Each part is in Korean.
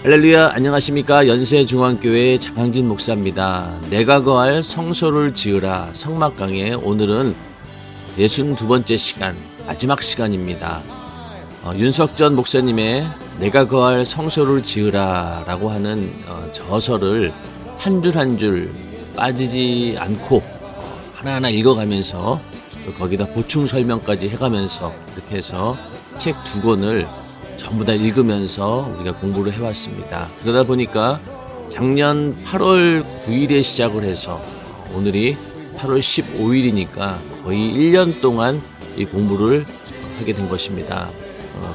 할렐루야, 안녕하십니까. 연세중앙교회 장항진 목사입니다. 내가 거할 성소를 지으라 성막 강의, 오늘은 62번째 시간, 마지막 시간입니다. 윤석전 목사님의 내가 거할 성소를 지으라 라고 하는 저서를 한 줄 한 줄 빠지지 않고 하나하나 읽어가면서 거기다 보충 설명까지 해가면서 이렇게 해서 책 2권을 전부 다 읽으면서 우리가 공부를 해왔습니다. 그러다 보니까 작년 8월 9일에 시작을 해서 오늘이 8월 15일이니까 거의 1년 동안 이 공부를 하게 된 것입니다.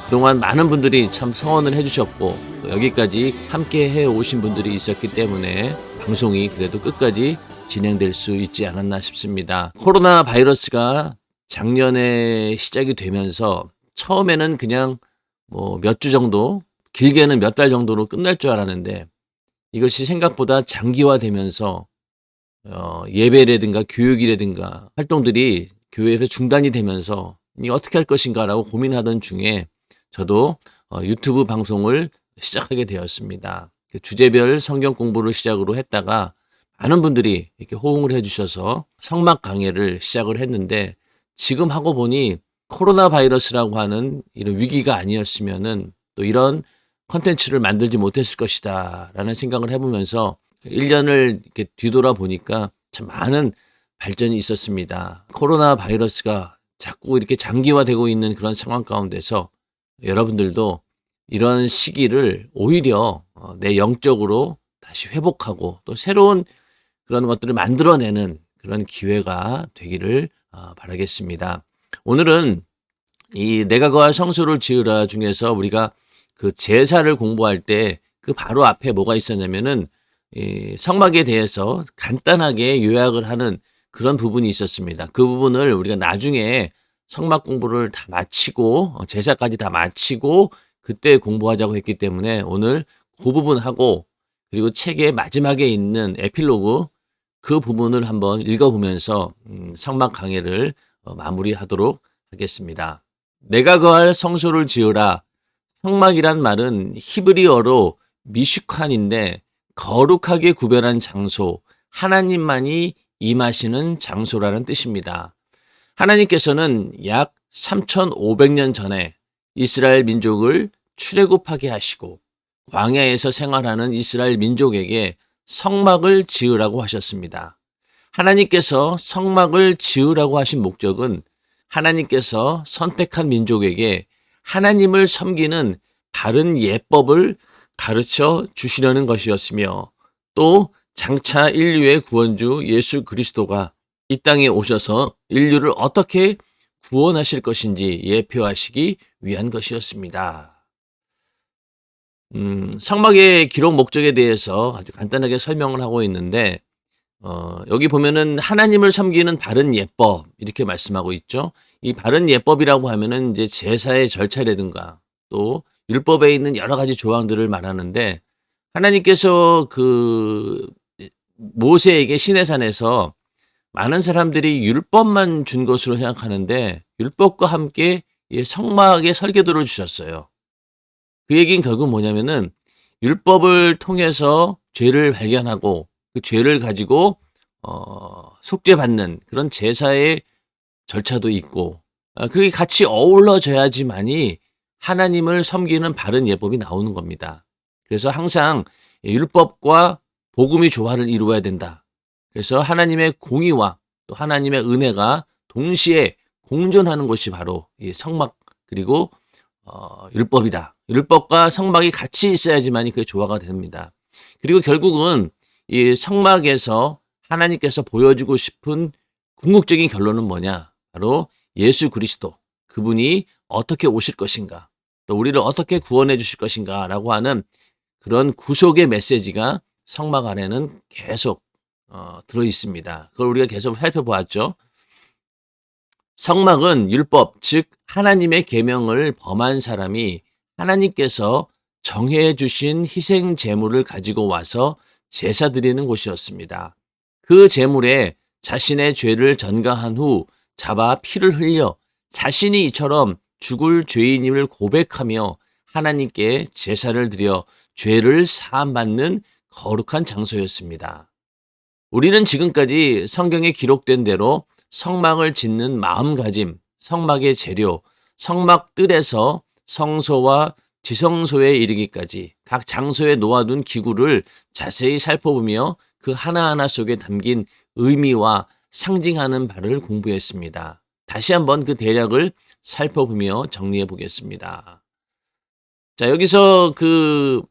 그동안 많은 분들이 참 성원을 해주셨고 여기까지 함께 해오신 분들이 있었기 때문에 방송이 그래도 끝까지 진행될 수 있지 않았나 싶습니다. 코로나 바이러스가 작년에 시작이 되면서 처음에는 그냥 몇 주 정도, 길게는 몇 달 정도로 끝날 줄 알았는데 이것이 생각보다 장기화되면서 예배라든가 교육이라든가 활동들이 교회에서 중단이 되면서 이게 어떻게 할 것인가라고 고민하던 중에 저도 유튜브 방송을 시작하게 되었습니다. 주제별 성경 공부를 시작으로 했다가 많은 분들이 이렇게 호응을 해주셔서 성막 강해를 시작을 했는데, 지금 하고 보니 코로나 바이러스라고 하는 이런 위기가 아니었으면은 또 이런 컨텐츠를 만들지 못했을 것이다 라는 생각을 해보면서 1년을 이렇게 뒤돌아 보니까 참 많은 발전이 있었습니다. 코로나 바이러스가 자꾸 이렇게 장기화되고 있는 그런 상황 가운데서 여러분들도 이런 시기를 오히려 내 영적으로 다시 회복하고 또 새로운 그런 것들을 만들어내는 그런 기회가 되기를 바라겠습니다. 오늘은 이 내가 거할 성소를 지으라 중에서 우리가 그 제사를 공부할 때 그 바로 앞에 뭐가 있었냐면은 이 성막에 대해서 간단하게 요약을 하는 그런 부분이 있었습니다. 그 부분을 우리가 나중에 성막 공부를 다 마치고 제사까지 다 마치고 그때 공부하자고 했기 때문에 오늘 그 부분하고 그리고 책의 마지막에 있는 에필로그 그 부분을 한번 읽어보면서 성막 강해를 마무리하도록 하겠습니다. 내가 거할 성소를 지으라. 성막이란 말은 히브리어로 미슈칸인데 거룩하게 구별한 장소, 하나님만이 임하시는 장소라는 뜻입니다. 하나님께서는 약 3,500년 전에 이스라엘 민족을 출애굽하게 하시고 광야에서 생활하는 이스라엘 민족에게 성막을 지으라고 하셨습니다. 하나님께서 성막을 지으라고 하신 목적은 하나님께서 선택한 민족에게 하나님을 섬기는 바른 예법을 가르쳐 주시려는 것이었으며, 또 장차 인류의 구원주 예수 그리스도가 이 땅에 오셔서 인류를 어떻게 구원하실 것인지 예표하시기 위한 것이었습니다. 성막의 기록 목적에 대해서 아주 간단하게 설명을 하고 있는데 여기 보면은 하나님을 섬기는 바른 예법 이렇게 말씀하고 있죠. 이 바른 예법이라고 하면은 이제 제사의 절차라든가 또 율법에 있는 여러 가지 조항들을 말하는데, 하나님께서 그 모세에게 시내산에서 많은 사람들이 율법만 준 것으로 생각하는데 율법과 함께 성막의 설계도를 주셨어요. 그 얘기는 결국 뭐냐면은 율법을 통해서 죄를 발견하고 그 죄를 가지고 속죄받는 그런 제사의 절차도 있고 그게 같이 어우러져야지만이 하나님을 섬기는 바른 예법이 나오는 겁니다. 그래서 항상 율법과 복음이 조화를 이루어야 된다. 그래서 하나님의 공의와 또 하나님의 은혜가 동시에 공존하는 것이 바로 이 성막 그리고 율법이다. 율법과 성막이 같이 있어야지만이 그게 조화가 됩니다. 그리고 결국은 이 성막에서 하나님께서 보여주고 싶은 궁극적인 결론은 뭐냐? 바로 예수 그리스도, 그분이 어떻게 오실 것인가, 또 우리를 어떻게 구원해 주실 것인가 라고 하는 그런 구속의 메시지가 성막 안에는 계속 들어 있습니다. 그걸 우리가 계속 살펴보았죠. 성막은 율법, 즉 하나님의 계명을 범한 사람이 하나님께서 정해 주신 희생 제물을 가지고 와서 제사 드리는 곳이었습니다. 그 제물에 자신의 죄를 전가한 후 잡아 피를 흘려 자신이 이처럼 죽을 죄인임을 고백하며 하나님께 제사를 드려 죄를 사함받는 거룩한 장소였습니다. 우리는 지금까지 성경에 기록된 대로 성막을 짓는 마음가짐, 성막의 재료, 성막뜰에서 성소와 지성소에 이르기까지 각 장소에 놓아둔 기구를 자세히 살펴보며 그 하나하나 속에 담긴 의미와 상징하는 바를 공부했습니다. 다시 한번 그 대략을 살펴보며 정리해 보겠습니다. 자, 여기서 그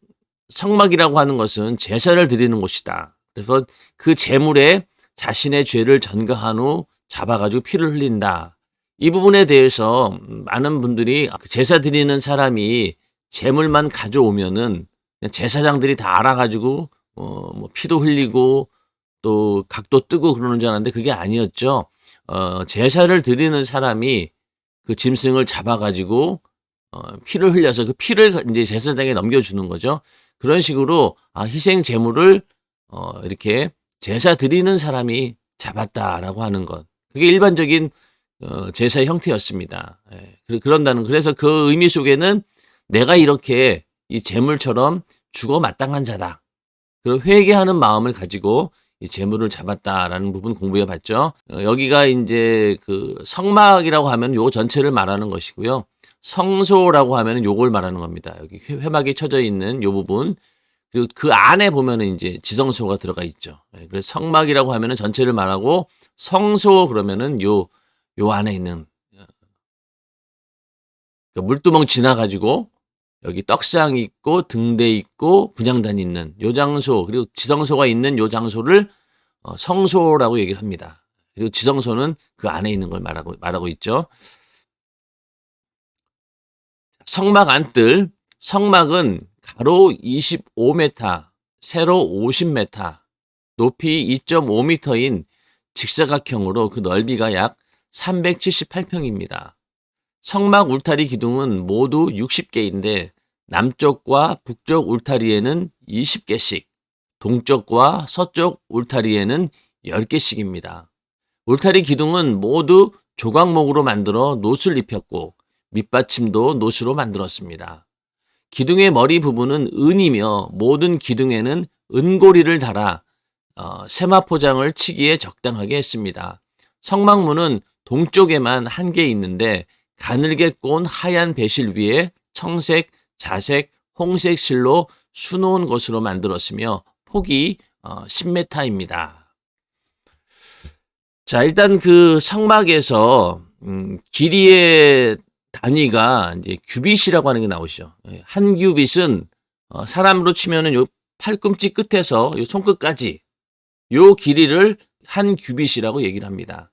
성막이라고 하는 것은 제사를 드리는 곳이다. 그래서 그 제물에 자신의 죄를 전가한 후 잡아가지고 피를 흘린다. 이 부분에 대해서 많은 분들이 제사 드리는 사람이 제물만 가져오면은 제사장들이 다 알아가지고 뭐 피도 흘리고 또 각도 뜨고 그러는 줄 알았는데 그게 아니었죠. 제사를 드리는 사람이 그 짐승을 잡아가지고 피를 흘려서 그 피를 이제 제사장에게 넘겨주는 거죠. 그런 식으로 희생 제물을 이렇게 제사 드리는 사람이 잡았다라고 하는 것. 그게 일반적인 제사의 형태였습니다. 그래서 그 의미 속에는 내가 이렇게 이 제물처럼 죽어 마땅한 자다. 그런 회개하는 마음을 가지고 이 제물을 잡았다라는 부분 공부해 봤죠. 여기가 이제 그 성막이라고 하면 요 전체를 말하는 것이고요. 성소라고 하면 요걸 말하는 겁니다. 여기 회막이 쳐져 있는 요 부분. 그리고 그 안에 보면은 이제 지성소가 들어가 있죠. 그래서 성막이라고 하면은 전체를 말하고 성소 그러면은 요 안에 있는 물두멍 지나가지고 여기 떡상 있고 등대 있고 분향단 있는 요 장소 그리고 지성소가 있는 요 장소를 성소라고 얘기를 합니다. 그리고 지성소는 그 안에 있는 걸 말하고 있죠. 성막 안뜰, 성막은 가로 25m, 세로 50m, 높이 2.5m인 직사각형으로 그 넓이가 약 378평입니다. 성막 울타리 기둥은 모두 60개인데 남쪽과 북쪽 울타리에는 20개씩, 동쪽과 서쪽 울타리에는 10개씩입니다. 울타리 기둥은 모두 조각목으로 만들어 놋을 입혔고 밑받침도 놋으로 만들었습니다. 기둥의 머리 부분은 은이며 모든 기둥에는 은고리를 달아 세마포장을 치기에 적당하게 했습니다. 성막문은 동쪽에만 한 개 있는데 가늘게 꼰 하얀 배실 위에 청색, 자색, 홍색 실로 수놓은 것으로 만들었으며 폭이 10m입니다. 자, 일단 그 성막에서 길이의 단위가 이제 규빗이라고 하는 게 나오시죠. 한 규빗은 사람으로 치면은 요 팔꿈치 끝에서 요 손끝까지 요 길이를 한 규빗이라고 얘기를 합니다.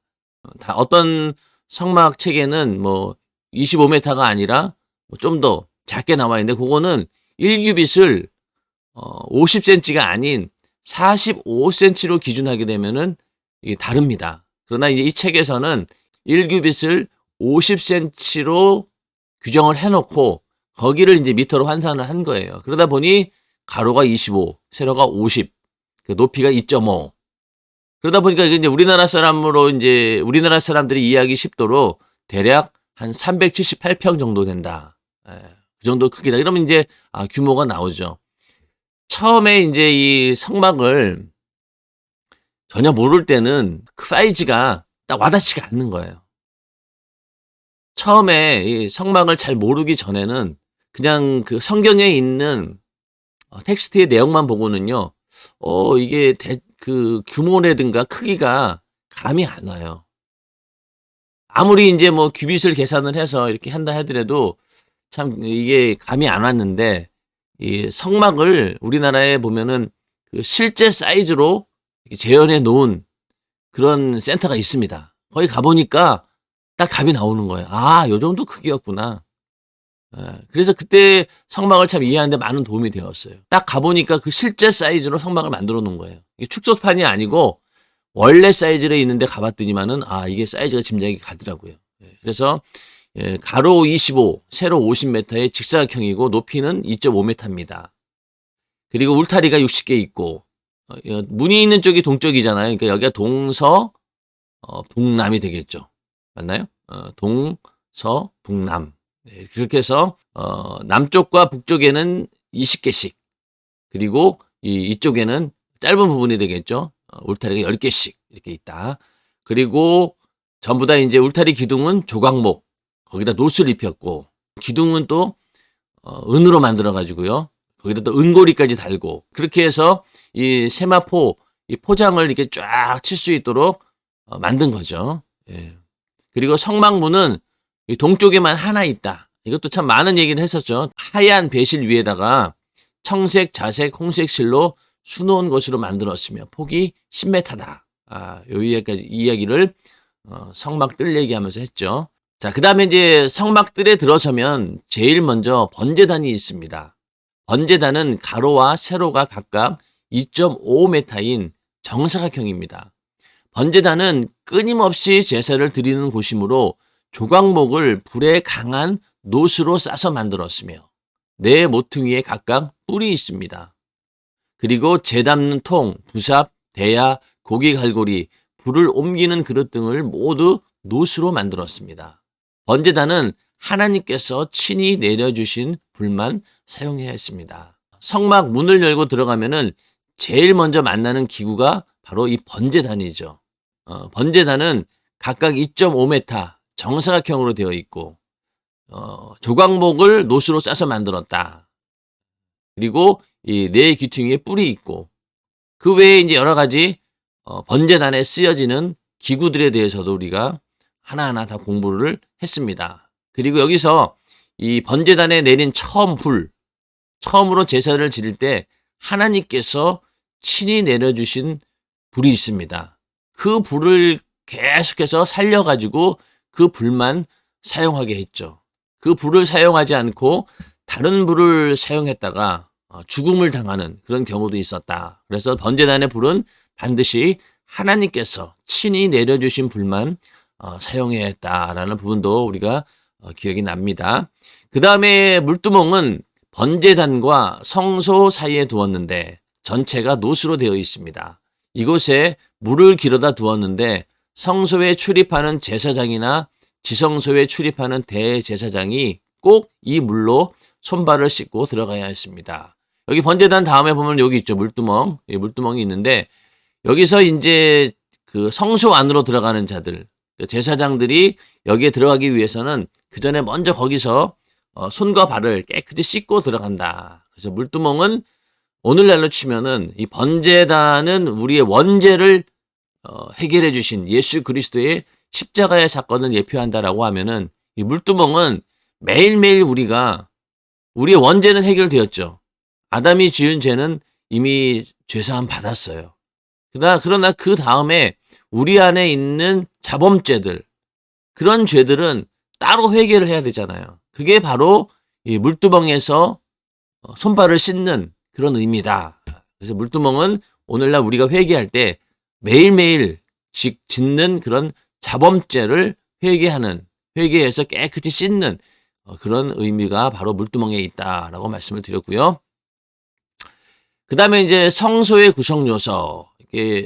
어떤 성막 책에는 뭐 25m가 아니라 좀 더 작게 나와 있는데 그거는 1규빗을 50cm가 아닌 45cm로 기준하게 되면은 이게 다릅니다. 그러나 이제 이 책에서는 1규빗을 50cm로 규정을 해놓고 거기를 이제 미터로 환산을 한 거예요. 그러다 보니 가로가 25, 세로가 50, 높이가 2.5. 그러다 보니까 이제 우리나라 우리나라 사람들이 이해하기 쉽도록 대략 한 378평 정도 된다. 그 정도 크기다. 이러면 이제 규모가 나오죠. 처음에 이제 이 성막을 전혀 모를 때는 그 사이즈가 딱 와닿지가 않는 거예요. 처음에 이 성막을 잘 모르기 전에는 그냥 그 성경에 있는 텍스트의 내용만 보고는요, 이게 그 규모라든가 크기가 감이 안 와요. 아무리 이제 뭐 규빗을 계산을 해서 이렇게 한다 하더라도 참 이게 감이 안 왔는데 이 성막을 우리나라에 보면은 그 실제 사이즈로 재현해 놓은 그런 센터가 있습니다. 거기 가보니까 딱 감이 나오는 거예요. 요 정도 크기였구나. 그래서 그때 성막을 참 이해하는데 많은 도움이 되었어요. 딱 가보니까 그 실제 사이즈로 성막을 만들어 놓은 거예요. 이게 축소판이 아니고 원래 사이즈로 있는데 가봤더니만은 이게 사이즈가 짐작이 가더라고요. 그래서 가로 25, 세로 50m의 직사각형이고 높이는 2.5m입니다. 그리고 울타리가 60개 있고 문이 있는 쪽이 동쪽이잖아요. 그러니까 여기가 동서 북남이 되겠죠. 맞나요? 동서 북남. 그렇게 해서 남쪽과 북쪽에는 20개씩, 그리고 이쪽에는 짧은 부분이 되겠죠. 울타리가 10개씩 이렇게 있다. 그리고 전부 다 이제 울타리 기둥은 조각목, 거기다 노스를 입혔고, 기둥은 또 은으로 만들어 가지고요. 거기다 또 은고리까지 달고, 그렇게 해서 이 세마포 이 포장을 이렇게 쫙 칠 수 있도록 만든 거죠. 예. 그리고 성막문은 이 동쪽에만 하나 있다. 이것도 참 많은 얘기를 했었죠. 하얀 배실 위에다가 청색, 자색, 홍색 실로 수놓은 것으로 만들었으며 폭이 10m다. 요 이야기를 성막뜰 얘기하면서 했죠. 자, 그 다음에 이제 성막뜰에 들어서면 제일 먼저 번제단이 있습니다. 번제단은 가로와 세로가 각각 2.5m인 정사각형입니다. 번제단은 끊임없이 제사를 드리는 곳이므로 조각목을 불에 강한 노스로 싸서 만들었으며 네 모퉁이에 각각 뿔이 있습니다. 그리고 재 담는 통, 부삽, 대야, 고기 갈고리, 불을 옮기는 그릇 등을 모두 노스로 만들었습니다. 번제단은 하나님께서 친히 내려주신 불만 사용해야 했습니다. 성막 문을 열고 들어가면은 제일 먼저 만나는 기구가 바로 이 번제단이죠. 번제단은 각각 2.5m 정사각형으로 되어 있고 조각목을 노스로 싸서 만들었다. 그리고 이 네 귀퉁이에 뿔이 있고 그 외에 이제 여러 가지 번제단에 쓰여지는 기구들에 대해서도 우리가 하나하나 다 공부를 했습니다. 그리고 여기서 이 번제단에 내린 처음으로 제사를 지낼 때 하나님께서 친히 내려주신 불이 있습니다. 그 불을 계속해서 살려가지고 그 불만 사용하게 했죠. 그 불을 사용하지 않고 다른 불을 사용했다가 죽음을 당하는 그런 경우도 있었다. 그래서 번제단의 불은 반드시 하나님께서 친히 내려주신 불만 사용해야 했다라는 부분도 우리가 기억이 납니다. 그 다음에 물두멍은 번제단과 성소 사이에 두었는데 전체가 노스로 되어 있습니다. 이곳에 물을 길어다 두었는데 성소에 출입하는 제사장이나 지성소에 출입하는 대제사장이 꼭 이 물로 손발을 씻고 들어가야 했습니다. 여기 번제단 다음에 보면 여기 있죠. 물두멍. 물두멍이 있는데 여기서 이제 그 성소 안으로 들어가는 자들, 제사장들이 여기에 들어가기 위해서는 그 전에 먼저 거기서 손과 발을 깨끗이 씻고 들어간다. 그래서 물두멍은 오늘날로 치면은 이 번제단은 우리의 원죄를 해결해 주신 예수 그리스도의 십자가의 사건을 예표한다라고 하면은 이 물두멍은 매일매일 우리의 원죄는 해결되었죠. 아담이 지은 죄는 이미 죄사함 받았어요. 그러나 그 다음에 우리 안에 있는 자범죄들, 그런 죄들은 따로 회개를 해야 되잖아요. 그게 바로 이 물두멍에서 손발을 씻는 그런 의미다. 그래서 물두멍은 오늘날 우리가 회개할 때 매일매일 짓는 그런 자범죄를 회개해서 깨끗이 씻는 그런 의미가 바로 물두멍에 있다라고 말씀을 드렸고요. 그 다음에 이제 성소의 구성 요소.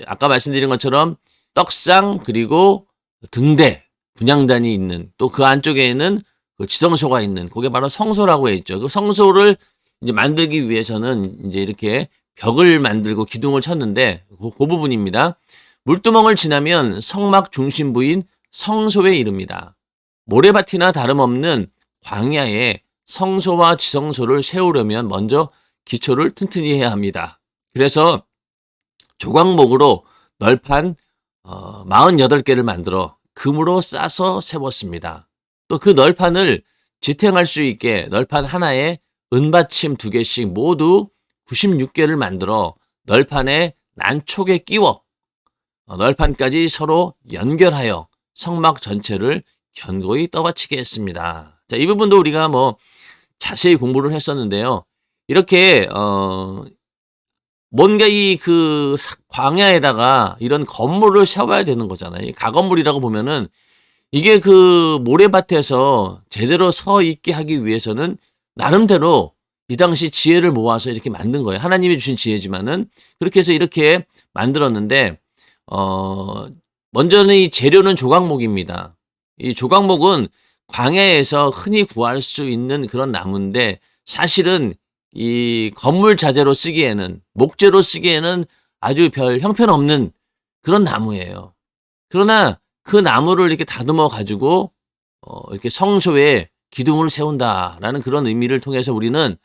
아까 말씀드린 것처럼 떡상 그리고 등대, 분향단이 있는 또 그 안쪽에는 그 지성소가 있는 그게 바로 성소라고 했죠. 그 성소를 이제 만들기 위해서는 이제 이렇게 벽을 만들고 기둥을 쳤는데 그 부분입니다. 물두멍을 지나면 성막 중심부인 성소에 이릅니다. 모래밭이나 다름없는 광야에 성소와 지성소를 세우려면 먼저 기초를 튼튼히 해야 합니다. 그래서 조각목으로 널판 48개를 만들어 금으로 싸서 세웠습니다. 또 그 널판을 지탱할 수 있게 널판 하나에 은받침 2개씩 모두 96개를 만들어 널판에 난촉에 끼워 널판까지 서로 연결하여 성막 전체를 견고히 떠받치게 했습니다. 자, 이 부분도 우리가 자세히 공부를 했었는데요. 이렇게 뭔가 그 광야에다가 이런 건물을 세워야 되는 거잖아요. 가건물이라고 보면은 이게 그 모래밭에서 제대로 서 있게 하기 위해서는 나름대로 이 당시 지혜를 모아서 이렇게 만든 거예요. 하나님이 주신 지혜지만은 그렇게 해서 이렇게 만들었는데 먼저는 이 재료는 조각목입니다. 이 조각목은 광야에서 흔히 구할 수 있는 그런 나무인데 사실은 이 건물 자재로 쓰기에는, 목재로 쓰기에는 아주 별 형편없는 그런 나무예요. 그러나 그 나무를 이렇게 다듬어 가지고 이렇게 성소에 기둥을 세운다라는 그런 의미를 통해서 우리는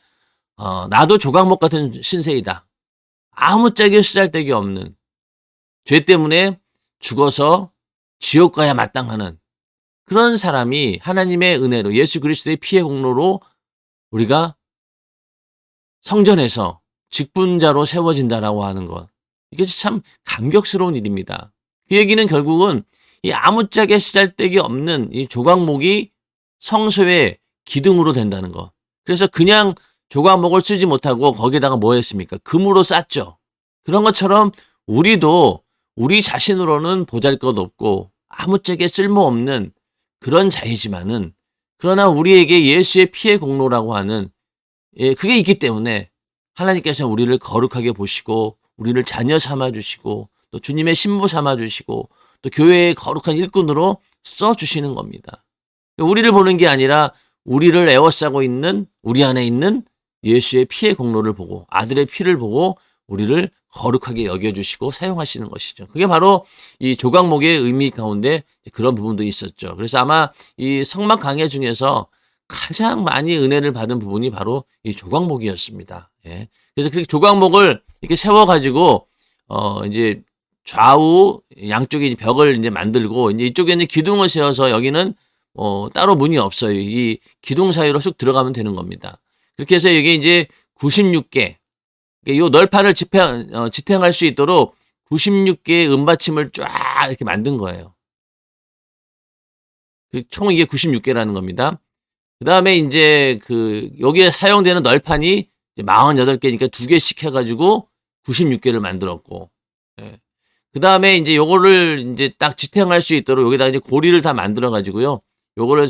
나도 조각목 같은 신세이다. 아무짝에 쓰잘데기 없는, 죄 때문에 죽어서 지옥 가야 마땅하는 그런 사람이 하나님의 은혜로, 예수 그리스도의 피의 공로로 우리가 성전에서 직분자로 세워진다라고 하는 것. 이게 참 감격스러운 일입니다. 그 얘기는 결국은 이 아무짝에 쓰잘데기 없는 이 조각목이 성소의 기둥으로 된다는 것. 그래서 그냥 조각목을 쓰지 못하고 거기에다가 뭐 했습니까? 금으로 쌌죠. 그런 것처럼 우리도 우리 자신으로는 보잘것없고 아무짝에 쓸모없는 그런 자이지만은, 그러나 우리에게 예수의 피의 공로라고 하는 그게 있기 때문에 하나님께서 우리를 거룩하게 보시고 우리를 자녀 삼아주시고 또 주님의 신부 삼아주시고 또 교회의 거룩한 일꾼으로 써주시는 겁니다. 우리를 보는 게 아니라 우리를 에워싸고 있는 우리 안에 있는 예수의 피의 공로를 보고 아들의 피를 보고 우리를 거룩하게 여겨주시고 사용하시는 것이죠. 그게 바로 이 조각목의 의미 가운데 그런 부분도 있었죠. 그래서 아마 이 성막 강해 중에서 가장 많이 은혜를 받은 부분이 바로 이 조각목이었습니다. 예. 그래서 그렇게 조각목을 이렇게 세워가지고 이제 좌우 양쪽에 벽을 이제 만들고 이제 이쪽에는 기둥을 세워서 여기는 따로 문이 없어요. 이 기둥 사이로 쑥 들어가면 되는 겁니다. 그렇게 해서 여기 이제 96개, 이 널판을 지탱할 수 있도록 96개의 은받침을 쫙 이렇게 만든 거예요. 총 이게 96개라는 겁니다. 그 다음에 이제 여기에 사용되는 널판이 이제 48개니까 2개씩 해가지고 96개를 만들었고, 예. 그 다음에 이제 요거를 이제 딱 지탱할 수 있도록 여기다 이제 고리를 다 만들어가지고요. 요거를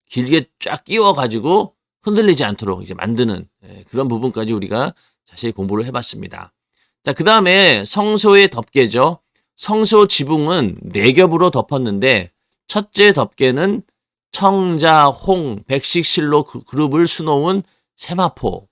길게 쫙 끼워가지고 흔들리지 않도록 이제 만드는 그런 부분까지 우리가 자세히 공부를 해봤습니다. 자, 그 다음에 성소의 덮개죠. 성소 지붕은 4겹으로 덮었는데 첫째 덮개는 청자, 홍, 백식실로 그룹을 수놓은 세마포.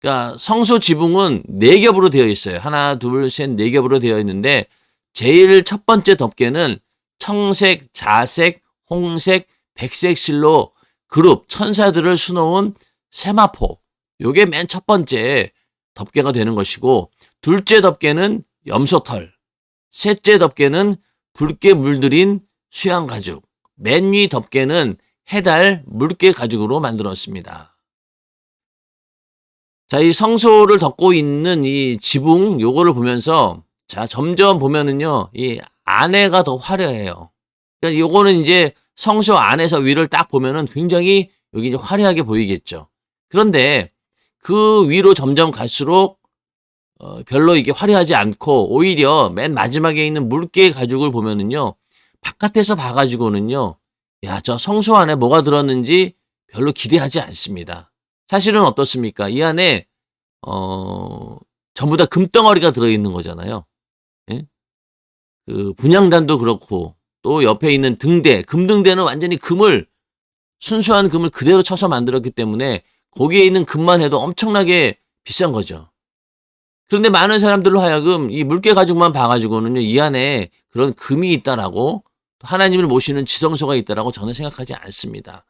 그러니까 성소 지붕은 4겹으로 되어 있어요. 하나, 둘, 셋, 4겹으로 되어 있는데 제일 첫 번째 덮개는 청색, 자색, 홍색, 백색 실로 그룹 천사들을 수놓은 세마포. 요게 맨 첫 번째 덮개가 되는 것이고, 둘째 덮개는 염소털, 셋째 덮개는 붉게 물들인 수양 가죽, 맨 위 덮개는 해달 물개 가죽으로 만들었습니다. 자, 이 성소를 덮고 있는 이 지붕 요거를 보면서 자, 점점 보면은요, 이 안에가 더 화려해요. 그러니까 요거는 이제 성소 안에서 위를 딱 보면은 굉장히 여기 이제 화려하게 보이겠죠. 그런데 그 위로 점점 갈수록 별로 이게 화려하지 않고 오히려 맨 마지막에 있는 물개 가죽을 보면은요, 바깥에서 봐가지고는요, 야, 저 성소 안에 뭐가 들었는지 별로 기대하지 않습니다. 사실은 어떻습니까? 이 안에 전부 다 금덩어리가 들어있는 거잖아요. 예? 그 분향단도 그렇고 또 옆에 있는 등대, 금등대는 완전히 순수한 금을 그대로 쳐서 만들었기 때문에 거기에 있는 금만 해도 엄청나게 비싼 거죠. 그런데 많은 사람들로 하여금 이 물개 가죽만 봐가지고는요, 이 안에 그런 금이 있다라고, 하나님을 모시는 지성소가 있다라고 저는 생각하지 않습니다.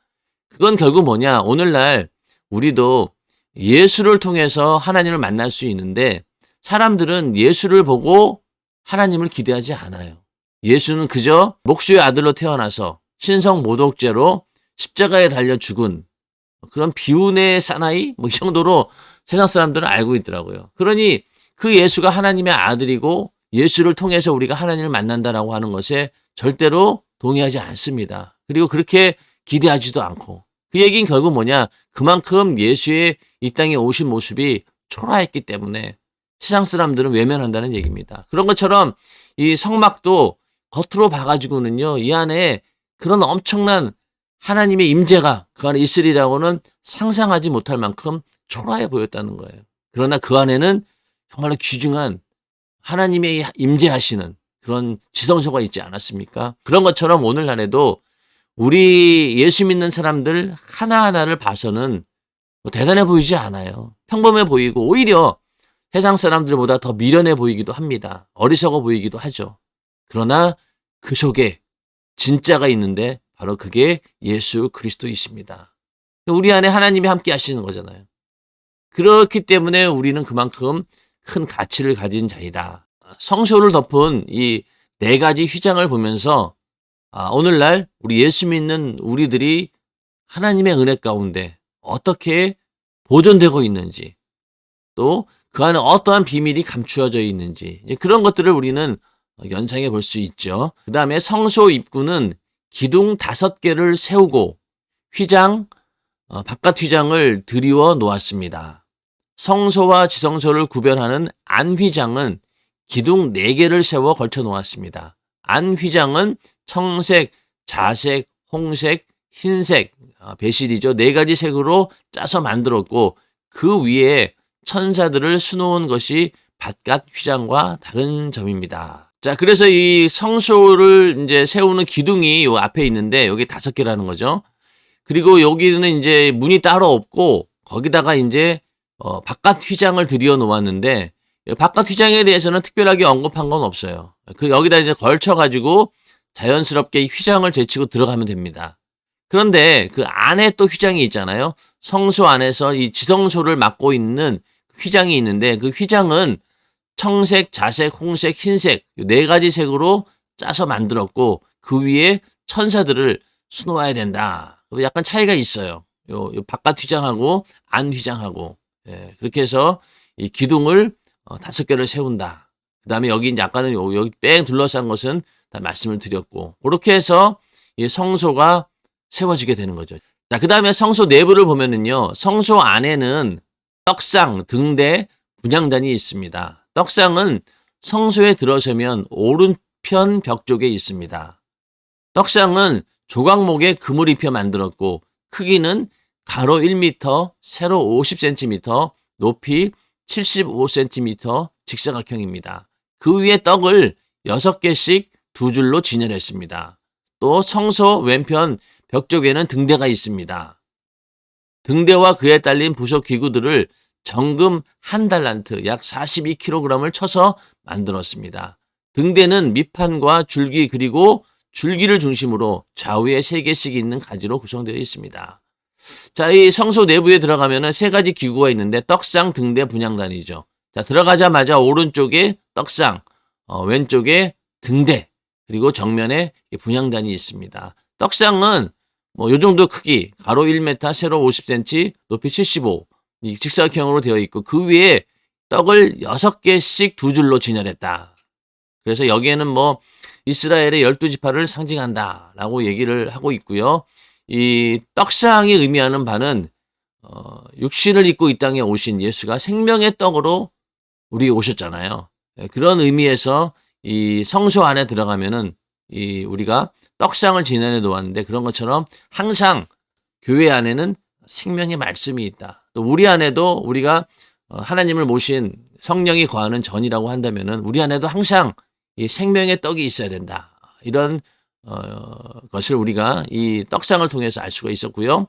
그건 결국 뭐냐? 오늘날 우리도 예수를 통해서 하나님을 만날 수 있는데 사람들은 예수를 보고 하나님을 기대하지 않아요. 예수는 그저 목수의 아들로 태어나서 신성 모독죄로 십자가에 달려 죽은 그런 비운의 사나이? 이 정도로 세상 사람들은 알고 있더라고요. 그러니 그 예수가 하나님의 아들이고 예수를 통해서 우리가 하나님을 만난다라고 하는 것에 절대로 동의하지 않습니다. 그리고 그렇게 기대하지도 않고. 그 얘기는 결국 뭐냐? 그만큼 예수의 이 땅에 오신 모습이 초라했기 때문에 세상 사람들은 외면한다는 얘기입니다. 그런 것처럼 이 성막도 겉으로 봐가지고는요, 이 안에 그런 엄청난 하나님의 임재가 그 안에 있으리라고는 상상하지 못할 만큼 초라해 보였다는 거예요. 그러나 그 안에는 정말로 귀중한 하나님의 임재하시는 그런 지성소가 있지 않았습니까? 그런 것처럼 오늘날에도 우리 예수 믿는 사람들 하나하나를 봐서는 뭐 대단해 보이지 않아요. 평범해 보이고 오히려 세상 사람들보다 더 미련해 보이기도 합니다. 어리석어 보이기도 하죠. 그러나 그 속에 진짜가 있는데 바로 그게 예수 그리스도이십니다. 우리 안에 하나님이 함께 하시는 거잖아요. 그렇기 때문에 우리는 그만큼 큰 가치를 가진 자이다. 성소를 덮은 이 네 가지 휘장을 보면서 오늘날 우리 예수 믿는 우리들이 하나님의 은혜 가운데 어떻게 보존되고 있는지, 또 그 안에 어떠한 비밀이 감추어져 있는지, 그런 것들을 우리는 연상해 볼 수 있죠. 그 다음에 성소 입구는 기둥 5개를 세우고 바깥 휘장을 들이워 놓았습니다. 성소와 지성소를 구별하는 안휘장은 기둥 4개를 세워 걸쳐 놓았습니다. 안휘장은 청색, 자색, 홍색, 흰색, 배실이죠. 4가지 색으로 짜서 만들었고 그 위에 천사들을 수놓은 것이 바깥 휘장과 다른 점입니다. 자, 그래서 이 성소를 이제 세우는 기둥이 요 앞에 있는데 여기 5개라는 거죠. 그리고 여기는 이제 문이 따로 없고 거기다가 이제 바깥 휘장을 들여 놓았는데 바깥 휘장에 대해서는 특별하게 언급한 건 없어요. 여기다 이제 걸쳐가지고 자연스럽게 휘장을 제치고 들어가면 됩니다. 그런데 그 안에 또 휘장이 있잖아요. 성소 안에서 이 지성소를 맡고 있는 휘장이 있는데 그 휘장은 청색, 자색, 홍색, 흰색 4가지 색으로 짜서 만들었고 그 위에 천사들을 수놓아야 된다. 약간 차이가 있어요. 요 바깥 휘장하고 안 휘장하고. 예, 그렇게 해서 이 기둥을 5개를 세운다. 그 다음에 여기 이제 아까는 여기 뺑 둘러싼 것은 다 말씀을 드렸고, 그렇게 해서 이 성소가 세워지게 되는 거죠. 자, 그 다음에 성소 내부를 보면은요, 성소 안에는 떡상, 등대, 분향단이 있습니다. 떡상은 성소에 들어서면 오른편 벽 쪽에 있습니다. 떡상은 조각목에 금을 입혀 만들었고, 크기는 가로 1m, 세로 50cm, 높이 75cm 직사각형입니다. 그 위에 떡을 6개씩 2줄로 진열했습니다. 또 성소 왼편 벽 쪽에는 등대가 있습니다. 등대와 그에 딸린 부속 기구들을 정금 1달란트, 약 42kg을 쳐서 만들었습니다. 등대는 밑판과 줄기 그리고 줄기를 중심으로 좌우에 3개씩 있는 가지로 구성되어 있습니다. 자, 이 성소 내부에 들어가면은 3가지 기구가 있는데 떡상, 등대, 분향단이죠. 자, 들어가자마자 오른쪽에 떡상, 왼쪽에 등대, 그리고 정면에 분향단이 있습니다. 떡상은 뭐 요 정도 크기, 가로 1m, 세로 50cm, 높이 75, 이 직사각형으로 되어 있고 그 위에 떡을 6개씩 2줄로 진열했다. 그래서 여기에는 뭐 이스라엘의 12지파를 상징한다라고 얘기를 하고 있고요. 이 떡상이 의미하는 바는 육신을 입고 이 땅에 오신 예수가 생명의 떡으로 우리 오셨잖아요. 그런 의미에서 이 성소 안에 들어가면은 우리가 떡상을 진열해 놓았는데 그런 것처럼 항상 교회 안에는 생명의 말씀이 있다. 또 우리 안에도 우리가 하나님을 모신 성령이 거하는 전이라고 한다면은 우리 안에도 항상 이 생명의 떡이 있어야 된다. 이런 것을 우리가 이 떡상을 통해서 알 수가 있었고요.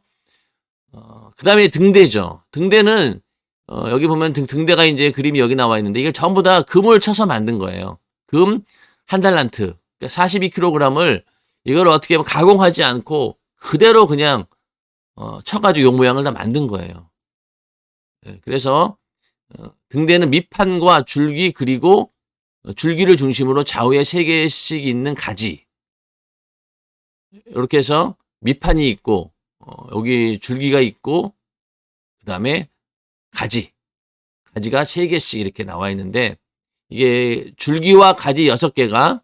그 다음에 등대죠. 등대는 여기 보면 등대가 이제 그림이 여기 나와 있는데 이게 전부 다 금을 쳐서 만든 거예요. 금 1달란트, 그러니까 42kg을 이걸 어떻게 가공하지 않고 그대로 그냥 쳐가지고 요 모양을 다 만든 거예요. 그래서 등대는 밑판과 줄기 그리고 줄기를 중심으로 좌우에 3개씩 있는 가지, 이렇게 해서 밑판이 있고 여기 줄기가 있고 그 다음에 가지가 3개씩 이렇게 나와 있는데 이게 줄기와 가지 6개가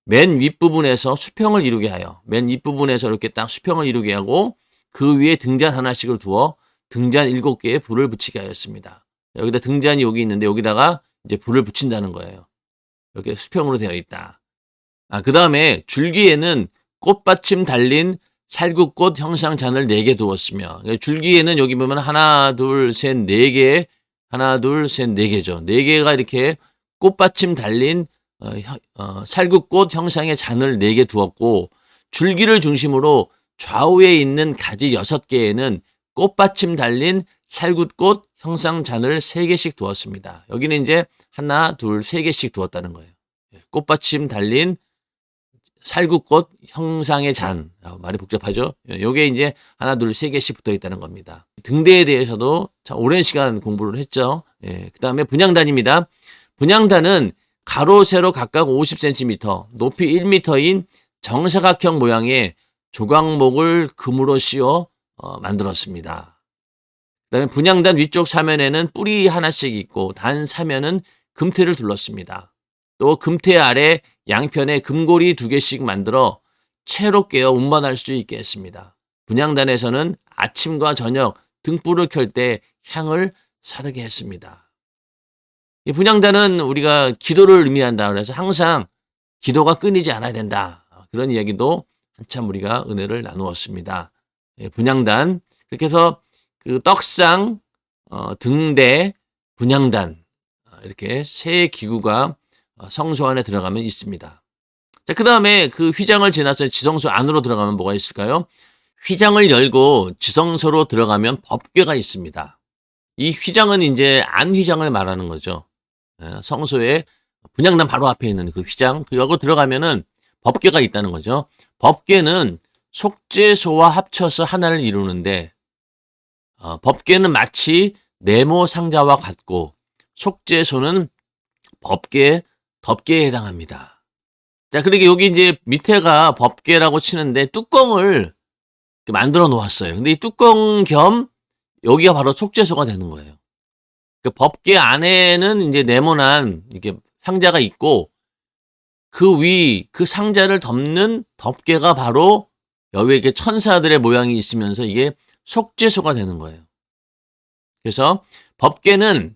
맨 윗부분에서 수평을 이루게 하여 맨 윗부분에서 이렇게 딱 수평을 이루게 하고 그 위에 등잔 하나씩을 두어 등잔 7개에 불을 붙이게 하였습니다. 여기다 등잔이 여기 있는데 여기다가 이제 불을 붙인다는 거예요. 이렇게 수평으로 되어 있다. 그 다음에 줄기에는 꽃받침 달린 살구꽃 형상 잔을 4개 두었으며 줄기에는 여기 보면 하나, 둘, 셋, 4개, 하나, 둘, 셋, 4개죠. 4개가 이렇게 꽃받침 달린 살구꽃 형상의 잔을 4개 두었고 줄기를 중심으로 좌우에 있는 가지 6개에는 꽃받침 달린 살굿꽃 형상잔을 3개씩 두었습니다. 여기는 이제 하나, 둘, 3개씩 두었다는 거예요. 꽃받침 달린 살굿꽃 형상의 잔. 말이 복잡하죠? 요게 이제 하나, 둘, 3개씩 붙어 있다는 겁니다. 등대에 대해서도 참 오랜 시간 공부를 했죠. 그 다음에 분향단입니다. 분향단은 가로, 세로 각각 50cm, 높이 1m인 정사각형 모양의 조각목을 금으로 씌워 만들었습니다. 그 다음에 분향단 위쪽 사면에는 뿔이 하나씩 있고 단 사면은 금태를 둘렀습니다. 또 금태 아래 양편에 금고리 2개씩 만들어 채로 깨어 운반할 수 있게 했습니다. 분향단에서는 아침과 저녁 등불을 켤 때 향을 사르게 했습니다. 이 분향단은 우리가 기도를 의미한다. 그래서 항상 기도가 끊이지 않아야 된다. 그런 이야기도 한참 우리가 은혜를 나누었습니다. 분향단, 그렇게 해서 그 떡상, 등대, 분향단 이렇게 세 기구가 성소 안에 들어가면 있습니다. 자, 그 다음에 그 휘장을 지나서 지성소 안으로 들어가면 뭐가 있을까요? 휘장을 열고 지성소로 들어가면 법궤가 있습니다. 이 휘장은 이제 안휘장을 말하는 거죠. 성소에 분향단 바로 앞에 있는 그 휘장, 그 열고 들어가면은 법궤가 있다는 거죠. 법궤는 속죄소와 합쳐서 하나를 이루는데, 법궤는 마치 네모 상자와 같고, 속죄소는 법궤, 덮개에 해당합니다. 자, 그러게 여기 이제 밑에가 법궤라고 치는데 뚜껑을 만들어 놓았어요. 근데 이 뚜껑 겸 여기가 바로 속죄소가 되는 거예요. 그 법궤 안에는 이제 네모난 이게 상자가 있고 그 위, 그 상자를 덮는 덮개가 바로 여기에 이렇게 천사들의 모양이 있으면서 이게 속죄소가 되는 거예요. 그래서 법궤는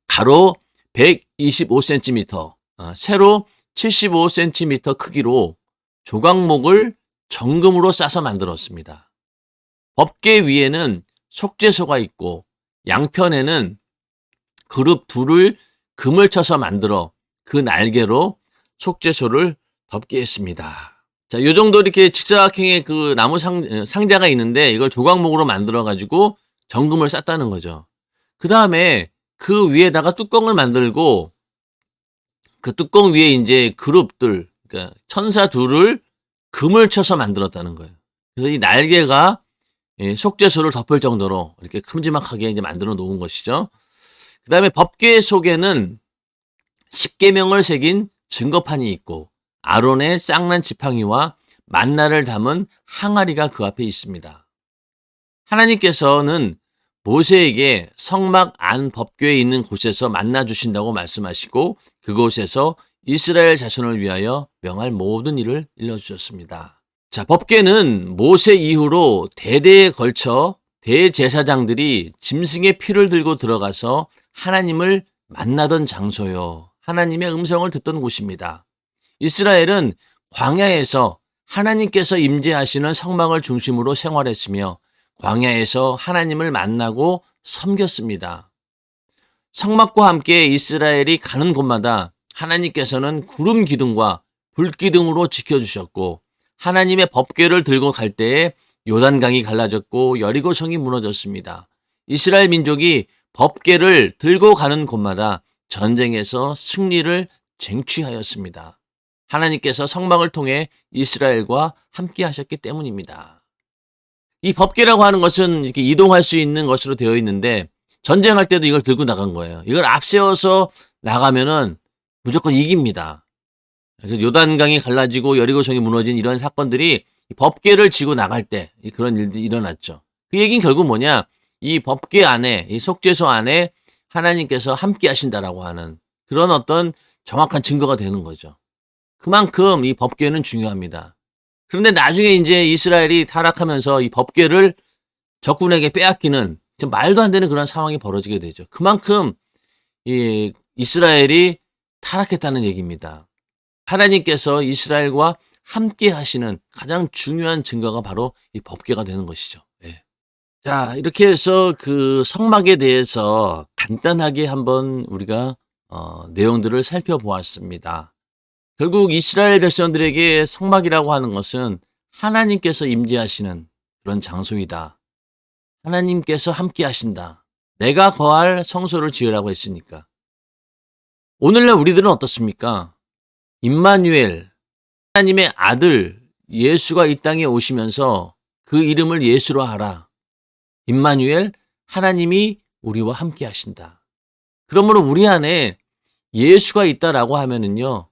가로 125cm, 세로 75cm 크기로 조각목을 정금으로 싸서 만들었습니다. 법궤 위에는 속죄소가 있고 양편에는 그룹 둘을 금을 쳐서 만들어 그 날개로 속죄소를 덮게 했습니다. 자, 요 정도 이렇게 직사각형의 그 나무 상자가 있는데 이걸 조각목으로 만들어가지고 정금을 쌌다는 거죠. 그 다음에 그 위에다가 뚜껑을 만들고 그 뚜껑 위에 이제 그룹들, 그러니까 천사 둘을 금을 쳐서 만들었다는 거예요. 그래서 이 날개가 속죄소를 덮을 정도로 이렇게 큼지막하게 이제 만들어 놓은 것이죠. 그 다음에 법궤 속에는 십계명을 새긴 증거판이 있고 아론의 쌍난 지팡이와 만나를 담은 항아리가 그 앞에 있습니다. 하나님께서는 모세에게 성막 안 법궤에 있는 곳에서 만나 주신다고 말씀하시고 그곳에서 이스라엘 자손을 위하여 명할 모든 일을 일러주셨습니다. 자, 법궤는 모세 이후로 대대에 걸쳐 대제사장들이 짐승의 피를 들고 들어가서 하나님을 만나던 장소요. 하나님의 음성을 듣던 곳입니다. 이스라엘은 광야에서 하나님께서 임재하시는 성막을 중심으로 생활했으며 광야에서 하나님을 만나고 섬겼습니다. 성막과 함께 이스라엘이 가는 곳마다 하나님께서는 구름 기둥과 불 기둥으로 지켜주셨고 하나님의 법궤를 들고 갈 때에 요단강이 갈라졌고 여리고성이 무너졌습니다. 이스라엘 민족이 법궤를 들고 가는 곳마다 전쟁에서 승리를 쟁취하였습니다. 하나님께서 성막을 통해 이스라엘과 함께 하셨기 때문입니다. 이 법궤라고 하는 것은 이렇게 이동할 수 있는 것으로 되어 있는데 전쟁할 때도 이걸 들고 나간 거예요. 이걸 앞세워서 나가면은 무조건 이깁니다. 그래서 요단강이 갈라지고 여리고성이 무너진 이런 사건들이 법궤를 지고 나갈 때 그런 일들이 일어났죠. 그 얘기는 결국 뭐냐? 이 법궤 안에, 이 속죄소 안에 하나님께서 함께 하신다라고 하는 그런 어떤 정확한 증거가 되는 거죠. 그만큼 이 법궤는 중요합니다. 그런데 나중에 이제 이스라엘이 타락하면서 이 법궤를 적군에게 빼앗기는 좀 말도 안 되는 그런 상황이 벌어지게 되죠. 그만큼 이 이스라엘이 타락했다는 얘기입니다. 하나님께서 이스라엘과 함께 하시는 가장 중요한 증거가 바로 이 법궤가 되는 것이죠. 예. 자, 이렇게 해서 그 성막에 대해서 간단하게 한번 우리가 내용들을 살펴보았습니다. 결국 이스라엘 백성들에게 성막이라고 하는 것은 하나님께서 임재하시는 그런 장소이다. 하나님께서 함께 하신다. 내가 거할 성소를 지으라고 했으니까. 오늘날 우리들은 어떻습니까? 임마누엘, 하나님의 아들 예수가 이 땅에 오시면서 그 이름을 예수로 하라. 임마누엘, 하나님이 우리와 함께 하신다. 그러므로 우리 안에 예수가 있다라고 하면은요,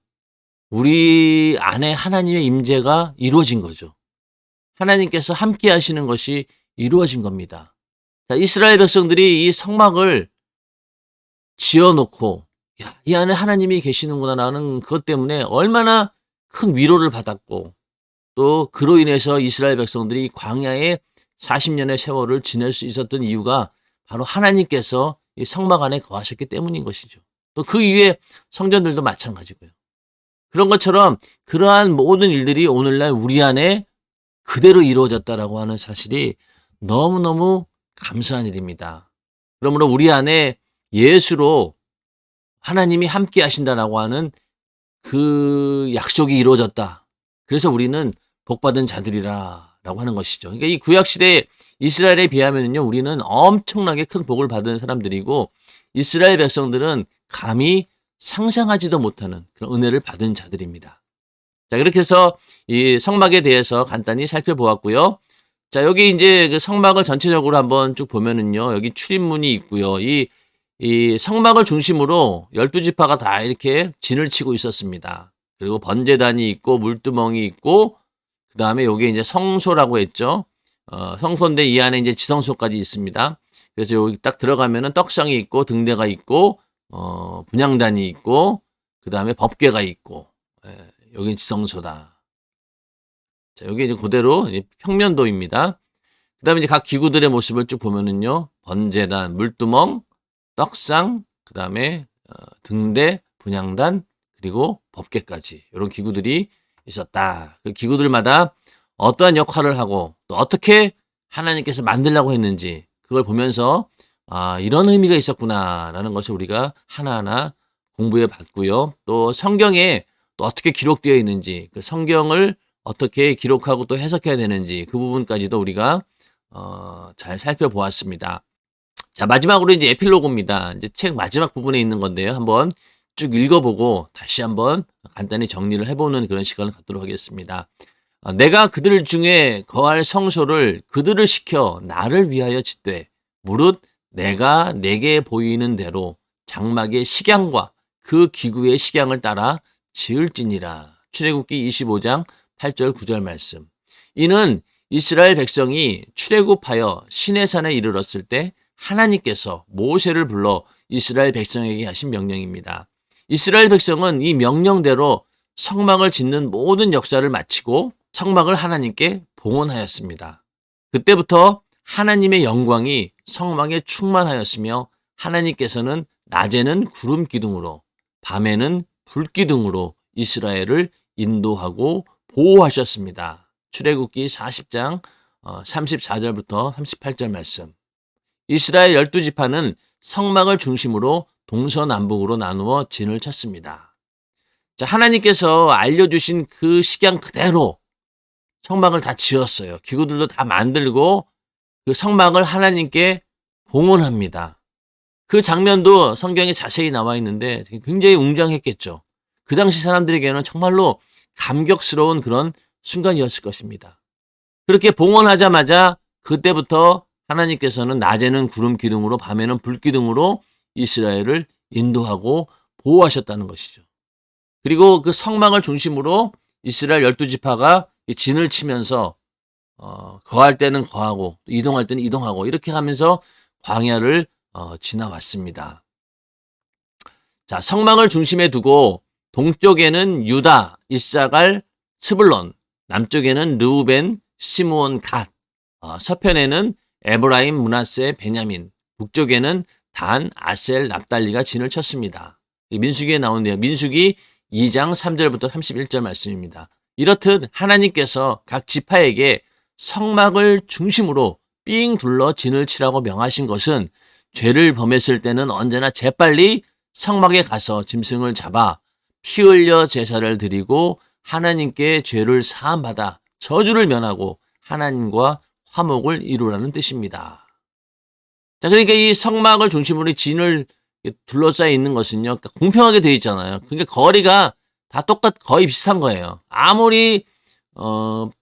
우리 안에 하나님의 임재가 이루어진 거죠. 하나님께서 함께 하시는 것이 이루어진 겁니다. 자, 이스라엘 백성들이 이 성막을 지어놓고, 야, 이 안에 하나님이 계시는구나라는 그것 때문에 얼마나 큰 위로를 받았고, 또 그로 인해서 이스라엘 백성들이 광야에 40년의 세월을 지낼 수 있었던 이유가 바로 하나님께서 이 성막 안에 거하셨기 때문인 것이죠. 또 그 이후에 성전들도 마찬가지고요. 그런 것처럼 그러한 모든 일들이 오늘날 우리 안에 그대로 이루어졌다라고 하는 사실이 너무너무 감사한 일입니다. 그러므로 우리 안에 예수로 하나님이 함께 하신다라고 하는 그 약속이 이루어졌다. 그래서 우리는 복받은 자들이라고 하는 것이죠. 그러니까 이 구약시대 이스라엘에 비하면요, 우리는 엄청나게 큰 복을 받은 사람들이고, 이스라엘 백성들은 감히 상상하지도 못하는 그런 은혜를 받은 자들입니다. 자, 그렇게 해서 이 성막에 대해서 간단히 살펴보았고요. 자, 여기 이제 그 성막을 전체적으로 한번 쭉 보면은요, 여기 출입문이 있고요. 이 성막을 중심으로 12지파가 다 이렇게 진을 치고 있었습니다. 그리고 번제단이 있고 물두멍이 있고, 그 다음에 여기 이제 성소라고 했죠. 성소인데 이 안에 이제 지성소까지 있습니다. 그래서 여기 딱 들어가면은 떡상이 있고 등대가 있고 분향단이 있고 그 다음에 법궤가 있고, 여긴 지성소다. 자, 여기 이제 그대로 이제 평면도입니다. 그 다음에 이제 각 기구들의 모습을 쭉 보면은요, 번제단, 물두멍, 떡상, 그 다음에 등대, 분향단, 그리고 법궤까지 이런 기구들이 있었다. 그 기구들마다 어떠한 역할을 하고 또 어떻게 하나님께서 만들려고 했는지 그걸 보면서 이런 의미가 있었구나라는 것을 우리가 하나하나 공부해 봤고요. 또 성경에 또 어떻게 기록되어 있는지, 그 성경을 어떻게 기록하고 또 해석해야 되는지 그 부분까지도 우리가 잘 살펴보았습니다. 자, 마지막으로 이제 에필로그입니다. 이제 책 마지막 부분에 있는 건데요. 한번 쭉 읽어보고 다시 한번 간단히 정리를 해보는 그런 시간을 갖도록 하겠습니다. 내가 그들 중에 거할 성소를 그들을 시켜 나를 위하여 짓되 무릇 내가 내게 보이는 대로 장막의 식양과 그 기구의 식양을 따라 지을지니라. 출애굽기 25장 8절 9절 말씀. 이는 이스라엘 백성이 출애굽하여 시내산에 이르렀을 때 하나님께서 모세를 불러 이스라엘 백성에게 하신 명령입니다. 이스라엘 백성은 이 명령대로 성막을 짓는 모든 역사를 마치고 성막을 하나님께 봉헌하였습니다. 그때부터 하나님의 영광이 성막에 충만하였으며 하나님께서는 낮에는 구름 기둥으로 밤에는 불 기둥으로 이스라엘을 인도하고 보호하셨습니다. 출애굽기 40장 34절부터 38절 말씀. 이스라엘 12지파는 성막을 중심으로 동서남북으로 나누어 진을 쳤습니다. 자, 하나님께서 알려주신 그 식양 그대로 성막을 다 지었어요. 기구들도 다 만들고 그 성막을 하나님께 봉헌합니다. 그 장면도 성경에 자세히 나와 있는데 굉장히 웅장했겠죠. 그 당시 사람들에게는 정말로 감격스러운 그런 순간이었을 것입니다. 그렇게 봉헌하자마자 그때부터 하나님께서는 낮에는 구름 기둥으로 밤에는 불 기둥으로 이스라엘을 인도하고 보호하셨다는 것이죠. 그리고 그 성막을 중심으로 이스라엘 12지파가 진을 치면서 거할 때는 거하고 이동할 때는 이동하고 이렇게 하면서 광야를 지나왔습니다. 자, 성막을 중심에 두고 동쪽에는 유다, 이사갈, 스불론, 남쪽에는 르우벤, 시므온, 갓, 서편에는 에브라임, 므낫세, 베냐민, 북쪽에는 단, 아셀, 납달리가 진을 쳤습니다. 민수기에 나오는데요. 민수기 2장 3절부터 31절 말씀입니다. 이렇듯 하나님께서 각 지파에게 성막을 중심으로 삥 둘러 진을 치라고 명하신 것은 죄를 범했을 때는 언제나 재빨리 성막에 가서 짐승을 잡아 피 흘려 제사를 드리고 하나님께 죄를 사함받아 저주를 면하고 하나님과 화목을 이루라는 뜻입니다. 자, 그러니까 이 성막을 중심으로 진을 둘러싸여 있는 것은요, 그러니까 공평하게 되어 있잖아요. 그러니까 거리가 다 거의 비슷한 거예요. 아무리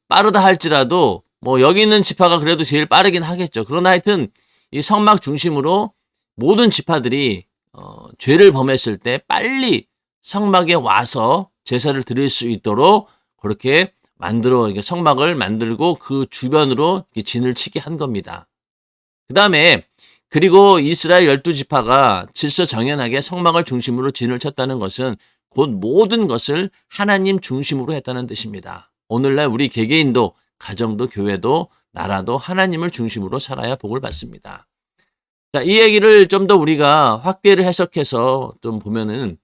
빠르다 할지라도 뭐 여기 있는 지파가 그래도 제일 빠르긴 하겠죠. 그러나 하여튼 이 성막 중심으로 모든 지파들이 죄를 범했을 때 빨리 성막에 와서 제사를 드릴 수 있도록 그렇게 성막을 만들고 그 주변으로 진을 치게 한 겁니다. 그 다음에 그리고 이스라엘 12지파가 질서정연하게 성막을 중심으로 진을 쳤다는 것은 곧 모든 것을 하나님 중심으로 했다는 뜻입니다. 오늘날 우리 개개인도 가정도 교회도 나라도 하나님을 중심으로 살아야 복을 받습니다. 자, 이 얘기를 좀 더 우리가 확대를 해석해서 좀 보면은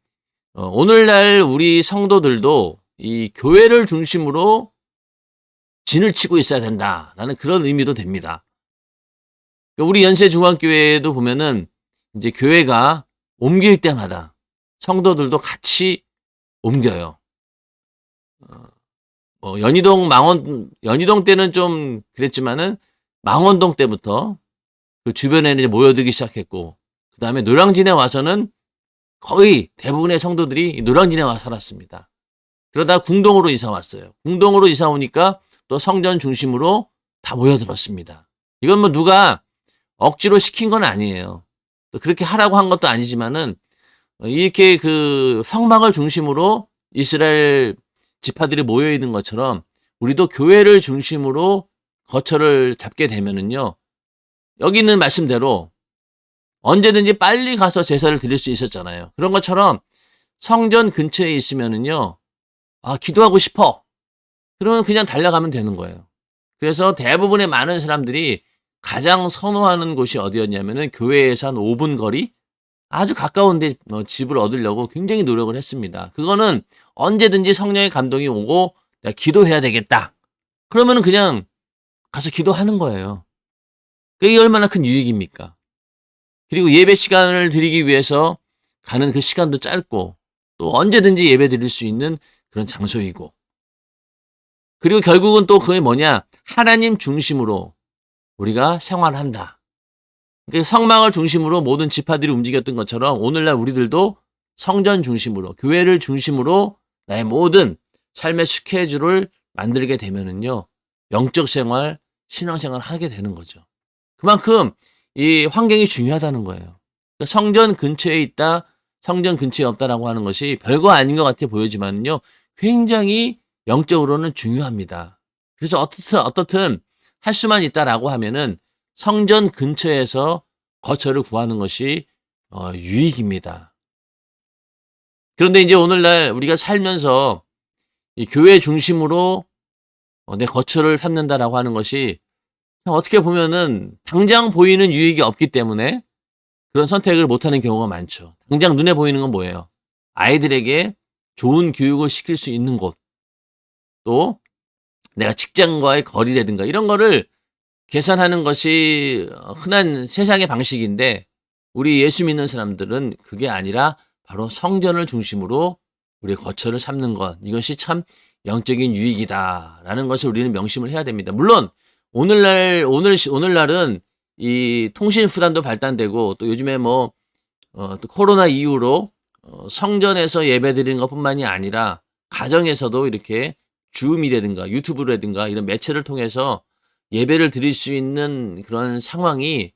오늘날 우리 성도들도 이 교회를 중심으로 진을 치고 있어야 된다라는 그런 의미도 됩니다. 우리 연세중앙교회에도 보면은 이제 교회가 옮길 때마다 성도들도 같이 옮겨요. 연희동 때는 좀 그랬지만은 망원동 때부터 그 주변에는 이제 모여들기 시작했고, 그 다음에 노량진에 와서는 거의 대부분의 성도들이 노량진에 와서 살았습니다. 그러다 궁동으로 이사 왔어요. 궁동으로 이사 오니까 또 성전 중심으로 다 모여들었습니다. 이건 뭐 누가 억지로 시킨 건 아니에요. 또 그렇게 하라고 한 것도 아니지만은 이렇게 그 성막을 중심으로 이스라엘 지파들이 모여 있는 것처럼 우리도 교회를 중심으로 거처를 잡게 되면은요, 여기 있는 말씀대로 언제든지 빨리 가서 제사를 드릴 수 있었잖아요. 그런 것처럼 성전 근처에 있으면은요, 기도하고 싶어. 그러면 그냥 달려가면 되는 거예요. 그래서 대부분의 많은 사람들이 가장 선호하는 곳이 어디였냐면은 교회에서 한 5분 거리? 아주 가까운데 집을 얻으려고 굉장히 노력을 했습니다. 그거는 언제든지 성령의 감동이 오고 내가 기도해야 되겠다. 그러면은 그냥 가서 기도하는 거예요. 그게 얼마나 큰 유익입니까? 그리고 예배 시간을 드리기 위해서 가는 그 시간도 짧고 또 언제든지 예배 드릴 수 있는 그런 장소이고, 그리고 결국은 또 그게 뭐냐? 하나님 중심으로 우리가 생활한다. 그러니까 성막을 중심으로 모든 지파들이 움직였던 것처럼 오늘날 우리들도 성전 중심으로, 교회를 중심으로 나의 모든 삶의 스케줄을 만들게 되면은요, 영적 생활, 신앙생활을 하게 되는 거죠. 그만큼 이 환경이 중요하다는 거예요. 그러니까 성전 근처에 있다, 성전 근처에 없다라고 하는 것이 별거 아닌 것 같아 보이지만요, 굉장히 영적으로는 중요합니다. 그래서 어떻든 할 수만 있다라고 하면은 성전 근처에서 거처를 구하는 것이 유익입니다. 그런데 이제 오늘날 우리가 살면서 이 교회 중심으로 내 거처를 삼는다라고 하는 것이 어떻게 보면은 당장 보이는 유익이 없기 때문에 그런 선택을 못하는 경우가 많죠. 당장 눈에 보이는 건 뭐예요? 아이들에게 좋은 교육을 시킬 수 있는 곳, 또 내가 직장과의 거리라든가 이런 거를 계산하는 것이 흔한 세상의 방식인데, 우리 예수 믿는 사람들은 그게 아니라 바로 성전을 중심으로 우리의 거처를 삼는 것, 이것이 참 영적인 유익이다라는 것을 우리는 명심을 해야 됩니다. 물론 오늘날은 이 통신 수단도 발달되고 또 요즘에 또 코로나 이후로 성전에서 예배드리는 것뿐만이 아니라 가정에서도 이렇게 줌이라든가 유튜브라든가 이런 매체를 통해서 예배를 드릴 수 있는 그런 상황이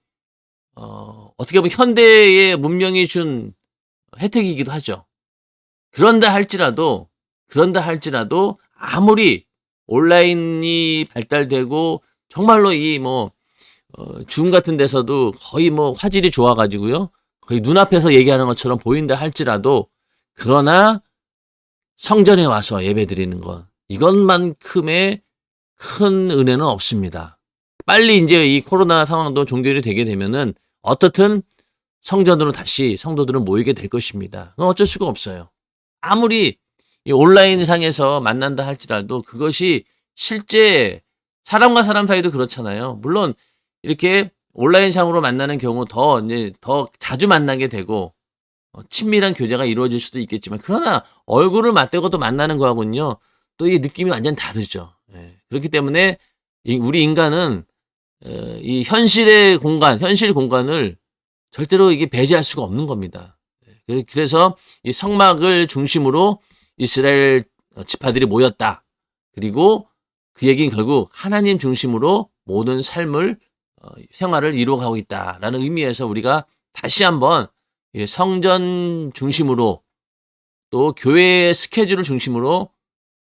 어떻게 보면 현대의 문명이 준 혜택이기도 하죠. 그런다 할지라도 아무리 온라인이 발달되고 정말로 줌 같은 데서도 거의 화질이 좋아가지고요, 거의 눈앞에서 얘기하는 것처럼 보인다 할지라도, 그러나 성전에 와서 예배 드리는 것, 이것만큼의 큰 은혜는 없습니다. 빨리 이제 이 코로나 상황도 종결이 되게 되면은 어떻든 성전으로 다시 성도들은 모이게 될 것입니다. 그건 어쩔 수가 없어요. 아무리 이 온라인 상에서 만난다 할지라도 그것이 실제 사람과 사람 사이도 그렇잖아요. 물론 이렇게 온라인 상으로 만나는 경우 더 자주 만나게 되고 친밀한 교제가 이루어질 수도 있겠지만, 그러나 얼굴을 맞대고 또 만나는 거하고는요, 또 이 느낌이 완전 다르죠. 예. 그렇기 때문에 우리 인간은 이 현실 공간을 절대로 이게 배제할 수가 없는 겁니다. 그래서 이 성막을 중심으로 이스라엘 지파들이 모였다. 그리고 그 얘기는 결국 하나님 중심으로 모든 생활을 이루어가고 있다라는 의미에서 우리가 다시 한번 성전 중심으로 또 교회의 스케줄을 중심으로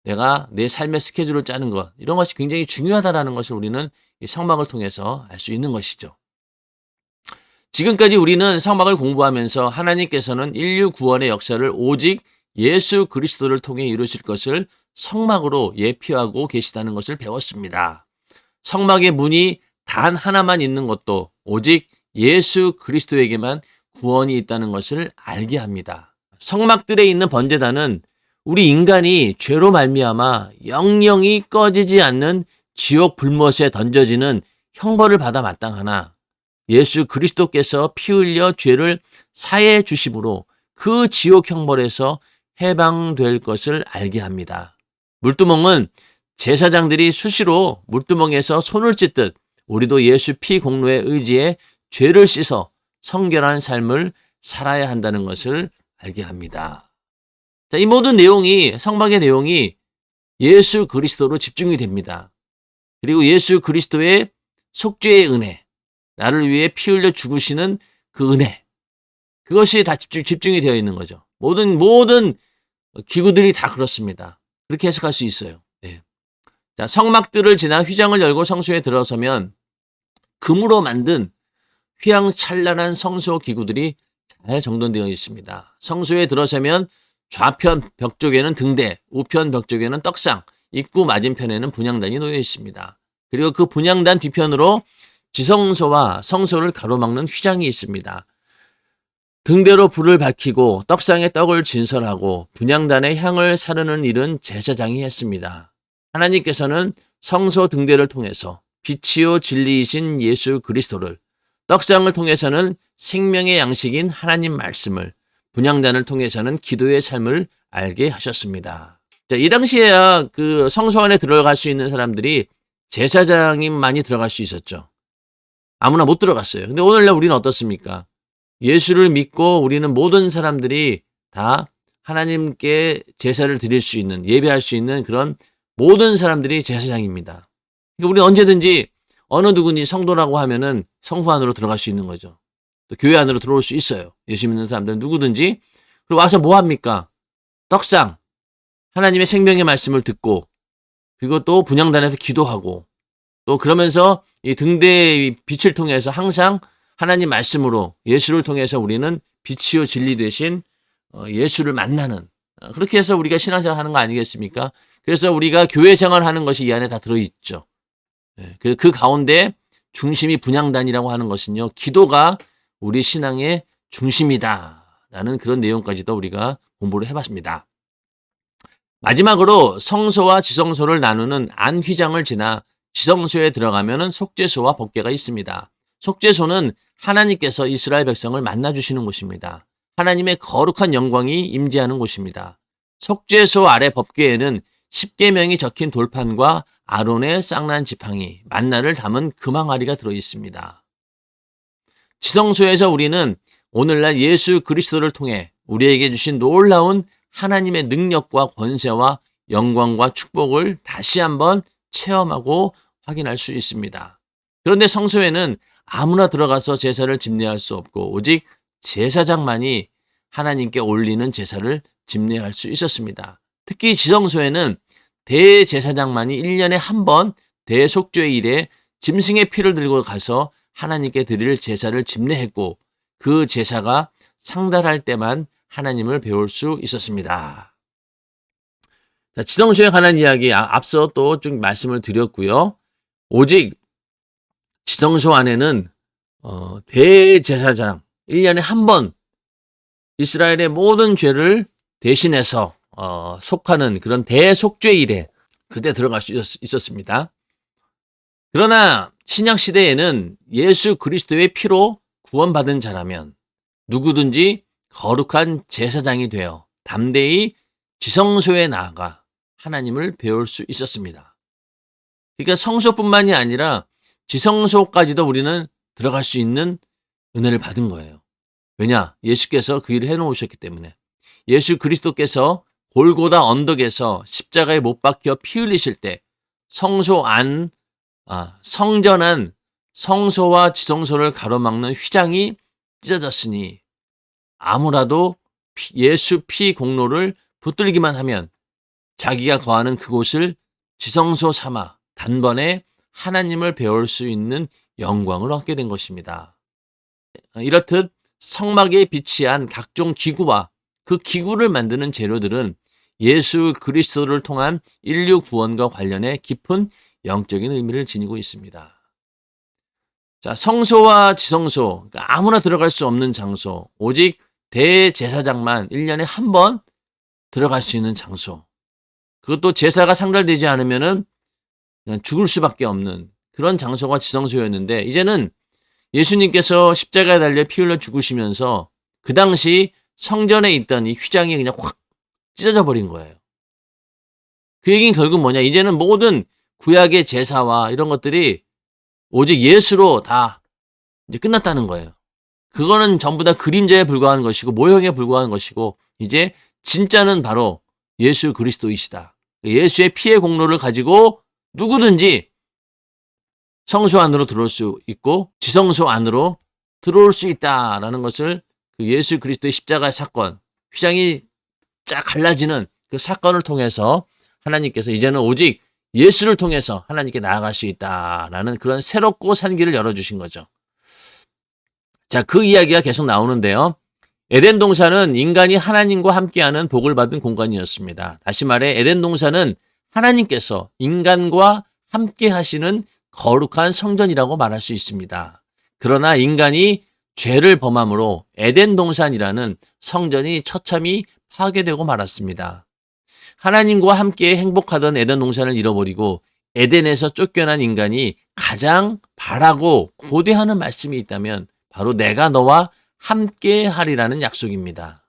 내가 내 삶의 스케줄을 짜는 것, 이런 것이 굉장히 중요하다라는 것을 우리는 이 성막을 통해서 알 수 있는 것이죠. 지금까지 우리는 성막을 공부하면서 하나님께서는 인류 구원의 역사를 오직 예수 그리스도를 통해 이루실 것을 성막으로 예표하고 계시다는 것을 배웠습니다. 성막의 문이 단 하나만 있는 것도 오직 예수 그리스도에게만 구원이 있다는 것을 알게 합니다. 성막들에 있는 번제단은 우리 인간이 죄로 말미암아 영영이 꺼지지 않는 지옥 불못에 던져지는 형벌을 받아 마땅하나 예수 그리스도께서 피 흘려 죄를 사해 주심으로 그 지옥 형벌에서 해방될 것을 알게 합니다. 물두멍은 제사장들이 수시로 물두멍에서 손을 찢듯 우리도 예수 피 공로의 의지에 죄를 씻어 성결한 삶을 살아야 한다는 것을 알게 합니다. 자, 이 모든 성막의 내용이 예수 그리스도로 집중이 됩니다. 그리고 예수 그리스도의 속죄의 은혜, 나를 위해 피 흘려 죽으시는 그 은혜, 그것이 다 집중이 되어 있는 거죠. 모든 기구들이 다 그렇습니다. 그렇게 해석할 수 있어요. 네. 자, 성막들을 지나 휘장을 열고 성소에 들어서면 금으로 만든 휘황찬란한 성소 기구들이 잘 정돈되어 있습니다. 성소에 들어서면 좌편 벽 쪽에는 등대, 우편 벽 쪽에는 떡상, 입구 맞은편에는 분향단이 놓여 있습니다. 그리고 그 분향단 뒤편으로 지성소와 성소를 가로막는 휘장이 있습니다. 등대로 불을 밝히고 떡상에 떡을 진설하고 분향단에 향을 사르는 일은 제사장이 했습니다. 하나님께서는 성소 등대를 통해서 빛이요 진리이신 예수 그리스도를, 떡상을 통해서는 생명의 양식인 하나님 말씀을, 분향단을 통해서는 기도의 삶을 알게 하셨습니다. 자, 이 당시에야 그 성소 안에 들어갈 수 있는 사람들이 제사장님만이 들어갈 수 있었죠. 아무나 못 들어갔어요. 근데 오늘날 우리는 어떻습니까? 예수를 믿고 우리는 모든 사람들이 다 하나님께 제사를 드릴 수 있는, 예배할 수 있는 그런 모든 사람들이 제사장입니다. 그러니까 우리는 언제든지 어느 누구니 성도라고 하면은 성소 안으로 들어갈 수 있는 거죠. 또 교회 안으로 들어올 수 있어요. 예수 믿는 사람들은 누구든지. 그리고 와서 뭐 합니까? 떡상, 하나님의 생명의 말씀을 듣고, 그리고 또 분향단에서 기도하고, 또 그러면서 이 등대의 빛을 통해서 항상 하나님 말씀으로 예수를 통해서 우리는 빛이요 진리 되신 예수를 만나는, 그렇게 해서 우리가 신앙생활 하는 거 아니겠습니까? 그래서 우리가 교회 생활하는 것이 이 안에 다 들어있죠. 그 가운데 중심이 분향단이라고 하는 것은요, 기도가 우리 신앙의 중심이다라는 그런 내용까지도 우리가 공부를 해봤습니다. 마지막으로 성소와 지성소를 나누는 안휘장을 지나 지성소에 들어가면은 속죄소와 법궤가 있습니다. 속죄소는 하나님께서 이스라엘 백성을 만나주시는 곳입니다. 하나님의 거룩한 영광이 임재하는 곳입니다. 속죄소 아래 법궤에는 십계명이 적힌 돌판과 아론의 쌍난 지팡이, 만나를 담은 금항아리가 들어있습니다. 지성소에서 우리는 오늘날 예수 그리스도를 통해 우리에게 주신 놀라운 하나님의 능력과 권세와 영광과 축복을 다시 한번 체험하고 확인할 수 있습니다. 그런데 성소에는 아무나 들어가서 제사를 집례할 수 없고 오직 제사장만이 하나님께 올리는 제사를 집례할 수 있었습니다. 특히 지성소에는 대제사장만이 1년에 한 번 대속죄일에 짐승의 피를 들고 가서 하나님께 드릴 제사를 집례했고 그 제사가 상달할 때만 하나님을 배울 수 있었습니다. 자, 지성소에 관한 이야기 앞서 또 쭉 말씀을 드렸고요. 오직 지성소 안에는 대제사장 1년에 한 번 이스라엘의 모든 죄를 대신해서 속하는 그런 대속죄일에 그때 들어갈 수 있었습니다. 그러나 신약 시대에는 예수 그리스도의 피로 구원받은 자라면 누구든지 거룩한 제사장이 되어 담대히 지성소에 나아가 하나님을 배울 수 있었습니다. 그러니까 성소뿐만이 아니라 지성소까지도 우리는 들어갈 수 있는 은혜를 받은 거예요. 왜냐? 예수께서 그 일을 해놓으셨기 때문에. 예수 그리스도께서 골고다 언덕에서 십자가에 못 박혀 피 흘리실 때 성소 안, 성전 안, 성소와 지성소를 가로막는 휘장이 찢어졌으니 아무라도 예수 피 공로를 붙들기만 하면 자기가 거하는 그곳을 지성소 삼아 단번에 하나님을 배울 수 있는 영광을 얻게 된 것입니다. 이렇듯 성막에 비치한 각종 기구와 그 기구를 만드는 재료들은 예수 그리스도를 통한 인류 구원과 관련해 깊은 영적인 의미를 지니고 있습니다. 자, 성소와 지성소, 그러니까 아무나 들어갈 수 없는 장소, 오직 대제사장만 1년에 한 번 들어갈 수 있는 장소. 그것도 제사가 상달되지 않으면은 그냥 죽을 수밖에 없는 그런 장소가 지성소였는데, 이제는 예수님께서 십자가에 달려 피 흘려 죽으시면서 그 당시 성전에 있던 이 휘장이 그냥 확 찢어져 버린 거예요. 그 얘기는 결국 뭐냐? 이제는 모든 구약의 제사와 이런 것들이 오직 예수로 다 이제 끝났다는 거예요. 그거는 전부 다 그림자에 불과한 것이고 모형에 불과한 것이고, 이제 진짜는 바로 예수 그리스도이시다. 예수의 피의 공로를 가지고 누구든지 성소 안으로 들어올 수 있고 지성소 안으로 들어올 수 있다라는 것을 그 예수 그리스도의 십자가의 사건, 휘장이 쫙 갈라지는 그 사건을 통해서 하나님께서 이제는 오직 예수를 통해서 하나님께 나아갈 수 있다라는 그런 새롭고 산 길을 열어주신 거죠. 자, 그 이야기가 계속 나오는데요. 에덴 동산은 인간이 하나님과 함께하는 복을 받은 공간이었습니다. 다시 말해 에덴 동산은 하나님께서 인간과 함께 하시는 거룩한 성전이라고 말할 수 있습니다. 그러나 인간이 죄를 범함으로 에덴 동산이라는 성전이 처참히 파괴되고 말았습니다. 하나님과 함께 행복하던 에덴 동산을 잃어버리고 에덴에서 쫓겨난 인간이 가장 바라고 고대하는 말씀이 있다면 바로 내가 너와 함께 하리라는 약속입니다.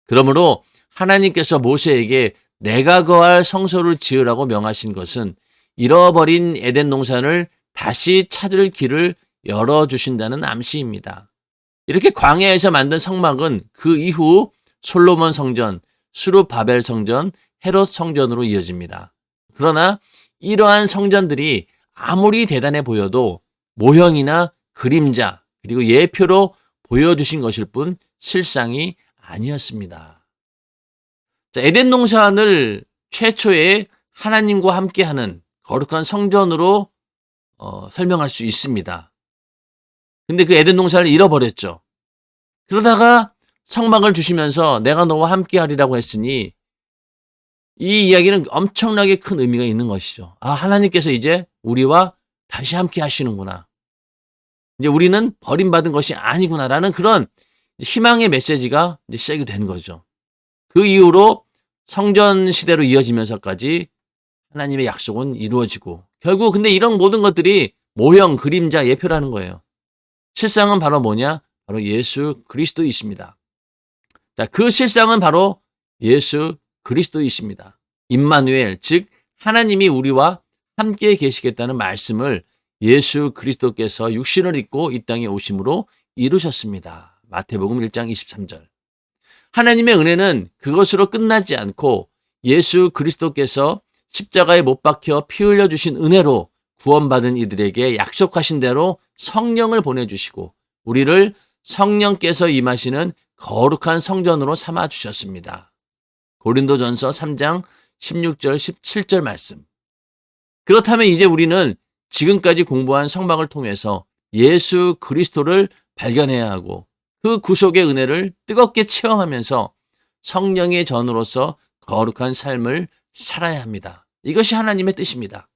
그러므로 하나님께서 모세에게 내가 거할 성소를 지으라고 명하신 것은 잃어버린 에덴 동산을 다시 찾을 길을 열어주신다는 암시입니다. 이렇게 광야에서 만든 성막은 그 이후 솔로몬 성전, 수르바벨 성전, 헤롯 성전으로 이어집니다. 그러나 이러한 성전들이 아무리 대단해 보여도 모형이나 그림자 그리고 예표로 보여주신 것일 뿐 실상이 아니었습니다. 자, 에덴 동산을 최초의 하나님과 함께하는 거룩한 성전으로 설명할 수 있습니다. 근데 그 에덴 동산을 잃어버렸죠. 그러다가 성막을 주시면서 내가 너와 함께하리라고 했으니 이 이야기는 엄청나게 큰 의미가 있는 것이죠. 하나님께서 이제 우리와 다시 함께 하시는구나. 이제 우리는 버림받은 것이 아니구나라는 그런 희망의 메시지가 이제 시작이 된 거죠. 그 이후로 성전 시대로 이어지면서까지 하나님의 약속은 이루어지고, 결국 근데 이런 모든 것들이 모형, 그림자, 예표라는 거예요. 실상은 바로 뭐냐? 바로 예수 그리스도이십니다. 자, 그 실상은 바로 예수 그리스도이십니다. 임마누엘, 즉 하나님이 우리와 함께 계시겠다는 말씀을 예수 그리스도께서 육신을 입고 이 땅에 오심으로 이루셨습니다. 마태복음 1장 23절. 하나님의 은혜는 그것으로 끝나지 않고 예수 그리스도께서 십자가에 못 박혀 피 흘려주신 은혜로 구원받은 이들에게 약속하신 대로 성령을 보내주시고 우리를 성령께서 임하시는 거룩한 성전으로 삼아주셨습니다. 고린도전서 3장 16절 17절 말씀. 그렇다면 이제 우리는 지금까지 공부한 성막을 통해서 예수 그리스도를 발견해야 하고 그 구속의 은혜를 뜨겁게 체험하면서 성령의 전으로서 거룩한 삶을 살아야 합니다. 이것이 하나님의 뜻입니다.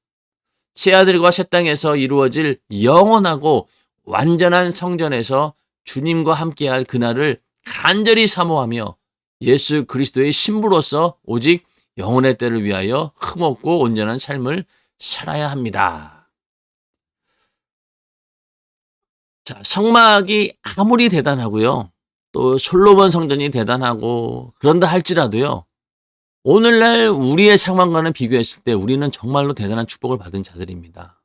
새하늘과 새 땅에서 이루어질 영원하고 완전한 성전에서 주님과 함께할 그날을 간절히 사모하며 예수 그리스도의 신부로서 오직 영혼의 때를 위하여 흠없고 온전한 삶을 살아야 합니다. 자, 성막이 아무리 대단하고요, 또 솔로몬 성전이 대단하고 그런다 할지라도요, 오늘날 우리의 상황과는 비교했을 때 우리는 정말로 대단한 축복을 받은 자들입니다.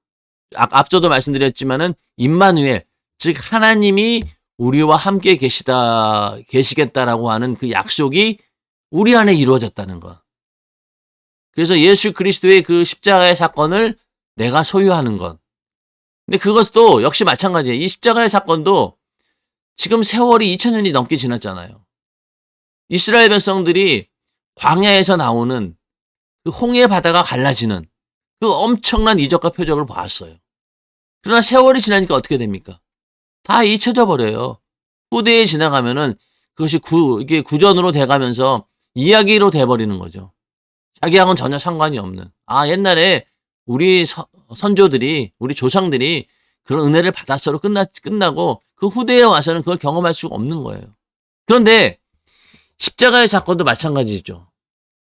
앞서도 말씀드렸지만은 임마누엘, 즉 하나님이 우리와 함께 계시겠다라고 하는 그 약속이 우리 안에 이루어졌다는 것. 그래서 예수 그리스도의 그 십자가의 사건을 내가 소유하는 것. 근데 그것도 역시 마찬가지예요. 이 십자가의 사건도 지금 세월이 2000년이 넘게 지났잖아요. 이스라엘 백성들이 광야에서 나오는 그 홍해 바다가 갈라지는 그 엄청난 이적과 표적을 봤어요. 그러나 세월이 지나니까 어떻게 됩니까? 다 잊혀져 버려요. 후대에 지나가면은 그것이 이게 구전으로 돼가면서 이야기로 돼버리는 거죠. 자기하고는 전혀 상관이 없는. 옛날에 우리 선조들이, 우리 조상들이 그런 은혜를 받았어로 끝나고 그 후대에 와서는 그걸 경험할 수가 없는 거예요. 그런데 십자가의 사건도 마찬가지죠.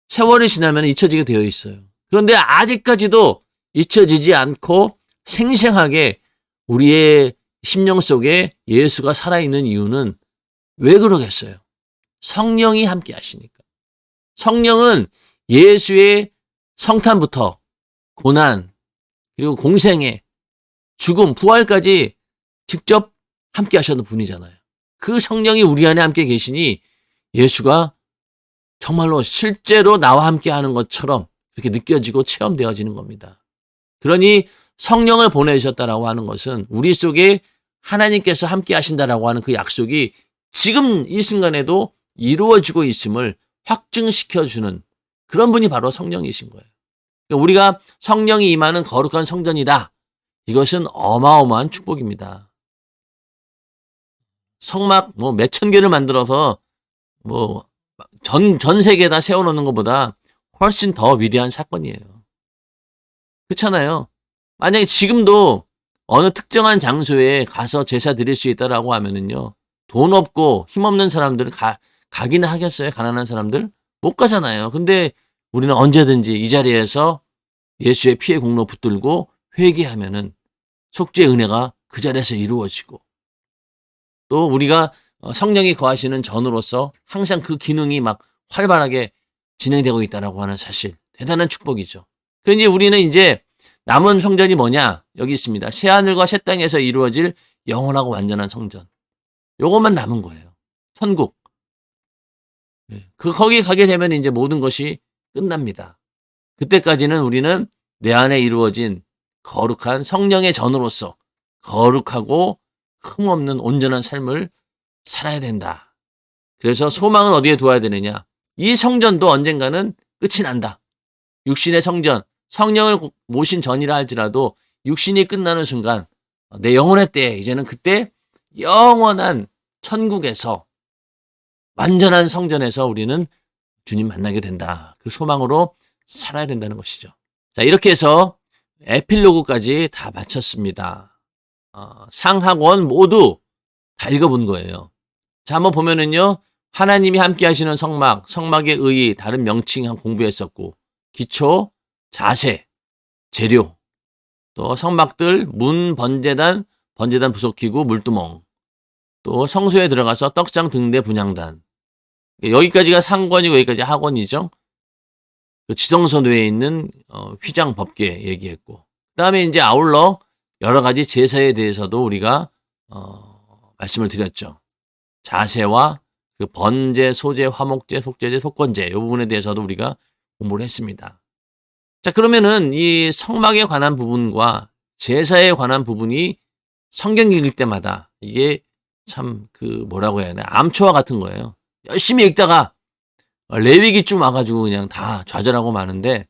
세월이 지나면 잊혀지게 되어 있어요. 그런데 아직까지도 잊혀지지 않고 생생하게 우리의 심령 속에 예수가 살아있는 이유는 왜 그러겠어요? 성령이 함께 하시니까. 성령은 예수의 성탄부터 고난, 그리고 공생애, 죽음, 부활까지 직접 함께 하셨는 분이잖아요. 그 성령이 우리 안에 함께 계시니 예수가 정말로 실제로 나와 함께 하는 것처럼 그렇게 느껴지고 체험되어지는 겁니다. 그러니 성령을 보내주셨다라고 하는 것은 우리 속에 하나님께서 함께 하신다라고 하는 그 약속이 지금 이 순간에도 이루어지고 있음을 확증시켜주는 그런 분이 바로 성령이신 거예요. 그러니까 우리가 성령이 임하는 거룩한 성전이다. 이것은 어마어마한 축복입니다. 성막 몇천 개를 만들어서 전 세계에다 세워놓는 것보다 훨씬 더 위대한 사건이에요. 그렇잖아요. 만약에 지금도 어느 특정한 장소에 가서 제사 드릴 수 있다라고 하면은요, 돈 없고 힘없는 사람들은 가기는 하겠어요? 가난한 사람들? 못 가잖아요. 근데 우리는 언제든지 이 자리에서 예수의 피의 공로 붙들고 회개하면은 속죄의 은혜가 그 자리에서 이루어지고, 또 우리가 성령이 거하시는 전으로서 항상 그 기능이 막 활발하게 진행되고 있다라고 하는 사실, 대단한 축복이죠. 그러니 우리는 이제 남은 성전이 뭐냐? 여기 있습니다. 새하늘과 새 땅에서 이루어질 영원하고 완전한 성전. 요것만 남은 거예요. 천국. 거기 가게 되면 이제 모든 것이 끝납니다. 그때까지는 우리는 내 안에 이루어진 거룩한 성령의 전으로서 거룩하고 흠없는 온전한 삶을 살아야 된다. 그래서 소망은 어디에 두어야 되느냐? 이 성전도 언젠가는 끝이 난다. 육신의 성전, 성령을 모신 전이라 할지라도 육신이 끝나는 순간 내 영혼의 때, 이제는 그때 영원한 천국에서 완전한 성전에서 우리는 주님 만나게 된다. 그 소망으로 살아야 된다는 것이죠. 자, 이렇게 해서 에필로그까지 다 마쳤습니다. 상하권 모두 다 읽어본 거예요. 자, 한번 보면은요, 하나님이 함께 하시는 성막, 성막의 의의, 다른 명칭 공부했었고, 기초, 자세, 재료, 또 성막들, 문, 번제단 부속기구, 물두멍, 또 성소에 들어가서 떡장 등대 분향단. 여기까지가 상권이고 여기까지 하권이죠. 그 지성소뇌에 있는 휘장 법계 얘기했고, 그 다음에 이제 아울러 여러 가지 제사에 대해서도 우리가 말씀을 드렸죠. 자세와 그 번제, 소제, 화목제, 속제제, 속건제 이 부분에 대해서도 우리가 공부를 했습니다. 자, 그러면은 이 성막에 관한 부분과 제사에 관한 부분이 성경 읽을 때마다 이게 참 뭐라고 해야 하나, 암초와 같은 거예요. 열심히 읽다가 레위기쯤 와가지고 그냥 다 좌절하고 마는데,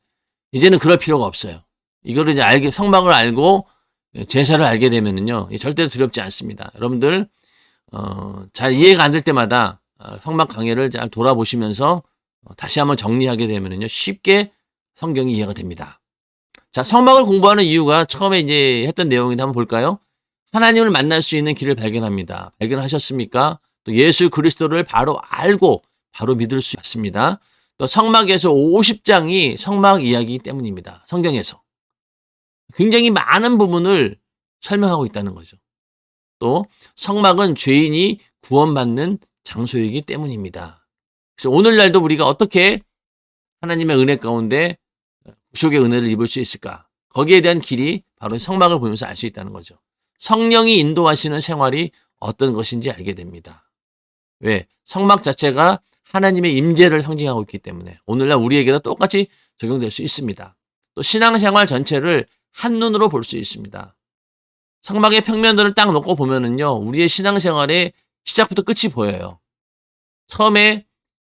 이제는 그럴 필요가 없어요. 이거를 이제 성막을 알고 제사를 알게 되면은요, 절대로 두렵지 않습니다. 여러분들 잘 이해가 안 될 때마다 성막 강해를 잘 돌아보시면서 다시 한번 정리하게 되면은요, 쉽게 성경이 이해가 됩니다. 자, 성막을 공부하는 이유가 처음에 이제 했던 내용인데 한번 볼까요? 하나님을 만날 수 있는 길을 발견합니다. 발견하셨습니까? 또 예수 그리스도를 바로 알고 바로 믿을 수 있습니다. 또 성막에서 50장이 성막 이야기이기 때문입니다. 성경에서. 굉장히 많은 부분을 설명하고 있다는 거죠. 또 성막은 죄인이 구원받는 장소이기 때문입니다. 그래서 오늘날도 우리가 어떻게 하나님의 은혜 가운데 구속의 은혜를 입을 수 있을까? 거기에 대한 길이 바로 성막을 보면서 알 수 있다는 거죠. 성령이 인도하시는 생활이 어떤 것인지 알게 됩니다. 왜? 성막 자체가 하나님의 임재를 상징하고 있기 때문에 오늘날 우리에게도 똑같이 적용될 수 있습니다. 또 신앙생활 전체를 한눈으로 볼 수 있습니다. 성막의 평면들을 딱 놓고 보면은요, 우리의 신앙생활의 시작부터 끝이 보여요. 처음에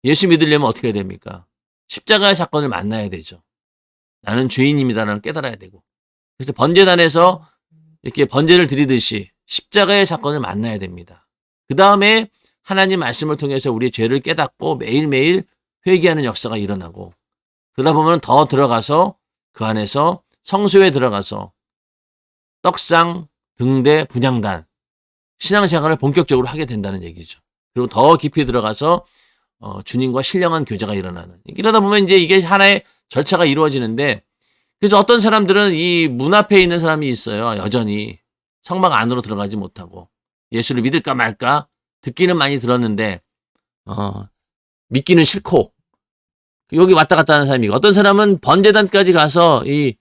예수 믿으려면 어떻게 해야 됩니까? 십자가의 사건을 만나야 되죠. 나는 죄인입니다라는 깨달아야 되고. 그래서 번제단에서 이렇게 번제를 드리듯이 십자가의 사건을 만나야 됩니다. 그 다음에 하나님 말씀을 통해서 우리의 죄를 깨닫고 매일매일 회개하는 역사가 일어나고, 그러다 보면 더 들어가서 그 안에서 성소에 들어가서 떡상, 등대, 분향단, 신앙생활을 본격적으로 하게 된다는 얘기죠. 그리고 더 깊이 들어가서 주님과 신령한 교제가 일어나는. 이러다 보면 이제 이게 하나의 절차가 이루어지는데, 그래서 어떤 사람들은 이 문 앞에 있는 사람이 있어요. 여전히 성막 안으로 들어가지 못하고 예수를 믿을까 말까 듣기는 많이 들었는데 믿기는 싫고 여기 왔다 갔다 하는 사람이고, 어떤 사람은 번제단까지 가서 이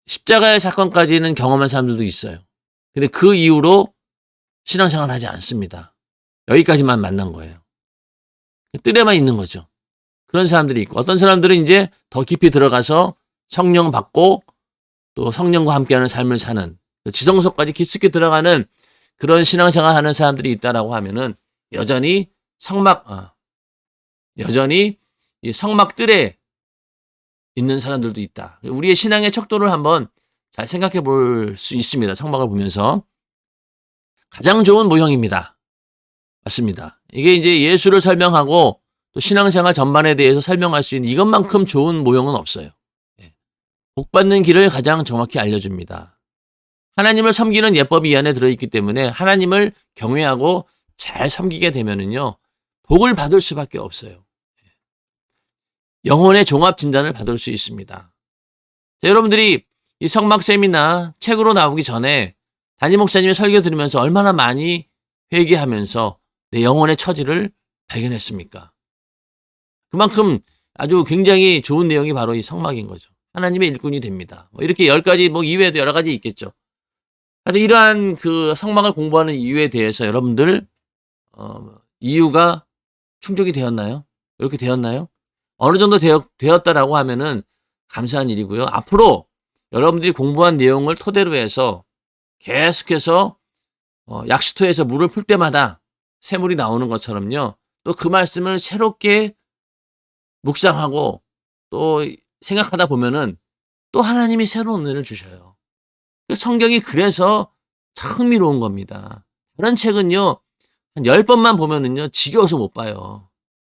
십자가의 사건까지는 경험한 사람들도 있어요. 근데 그 이후로 신앙생활 하지 않습니다. 여기까지만 만난 거예요. 뜰에만 있는 거죠. 그런 사람들이 있고, 어떤 사람들은 이제 더 깊이 들어가서 성령 받고 또 성령과 함께하는 삶을 사는, 지성소까지 깊숙이 들어가는 그런 신앙생활 하는 사람들이 있다라고 하면은 여전히 이 성막 뜰에 있는 사람들도 있다. 우리의 신앙의 척도를 한번 잘 생각해 볼 수 있습니다. 성막을 보면서. 가장 좋은 모형입니다. 맞습니다. 이게 이제 예수를 설명하고 또 신앙생활 전반에 대해서 설명할 수 있는 이것만큼 좋은 모형은 없어요. 복받는 길을 가장 정확히 알려줍니다. 하나님을 섬기는 예법이 이 안에 들어있기 때문에 하나님을 경외하고 잘 섬기게 되면은요, 복을 받을 수밖에 없어요. 영혼의 종합 진단을 받을 수 있습니다. 자, 여러분들이 이 성막셈이나 책으로 나오기 전에 담임 목사님의 설교 들으면서 얼마나 많이 회개하면서 내 영혼의 처지를 발견했습니까? 그만큼 아주 굉장히 좋은 내용이 바로 이 성막인 거죠. 하나님의 일꾼이 됩니다. 이렇게 10가지 이외에도 여러 가지 있겠죠. 하여튼 이러한 그 성막을 공부하는 이유에 대해서 여러분들 이유가 충족이 되었나요? 이렇게 되었나요? 어느 정도 되었다라고 하면은 감사한 일이고요. 앞으로 여러분들이 공부한 내용을 토대로 해서 계속해서 약수터에서 물을 풀 때마다 새물이 나오는 것처럼요. 또 그 말씀을 새롭게 묵상하고 또 생각하다 보면은 또 하나님이 새로운 은혜를 주셔요. 성경이 그래서 참 흥미로운 겁니다. 그런 책은요, 한 10번만 보면은요, 지겨워서 못 봐요.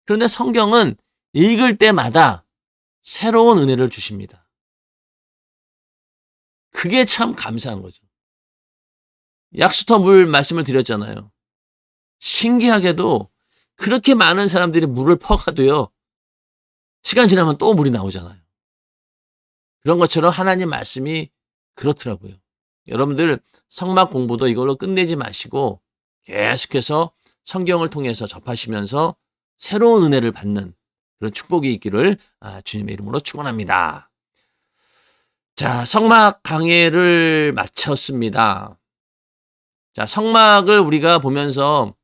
그런데 성경은 읽을 때마다 새로운 은혜를 주십니다. 그게 참 감사한 거죠. 약수터 물 말씀을 드렸잖아요. 신기하게도 그렇게 많은 사람들이 물을 퍼가도요, 시간 지나면 또 물이 나오잖아요. 그런 것처럼 하나님 말씀이 그렇더라고요. 여러분들 성막 공부도 이걸로 끝내지 마시고 계속해서 성경을 통해서 접하시면서 새로운 은혜를 받는 그런 축복이 있기를 주님의 이름으로 축원합니다. 자, 성막 강해를 마쳤습니다. 자, 성막을 우리가 보면서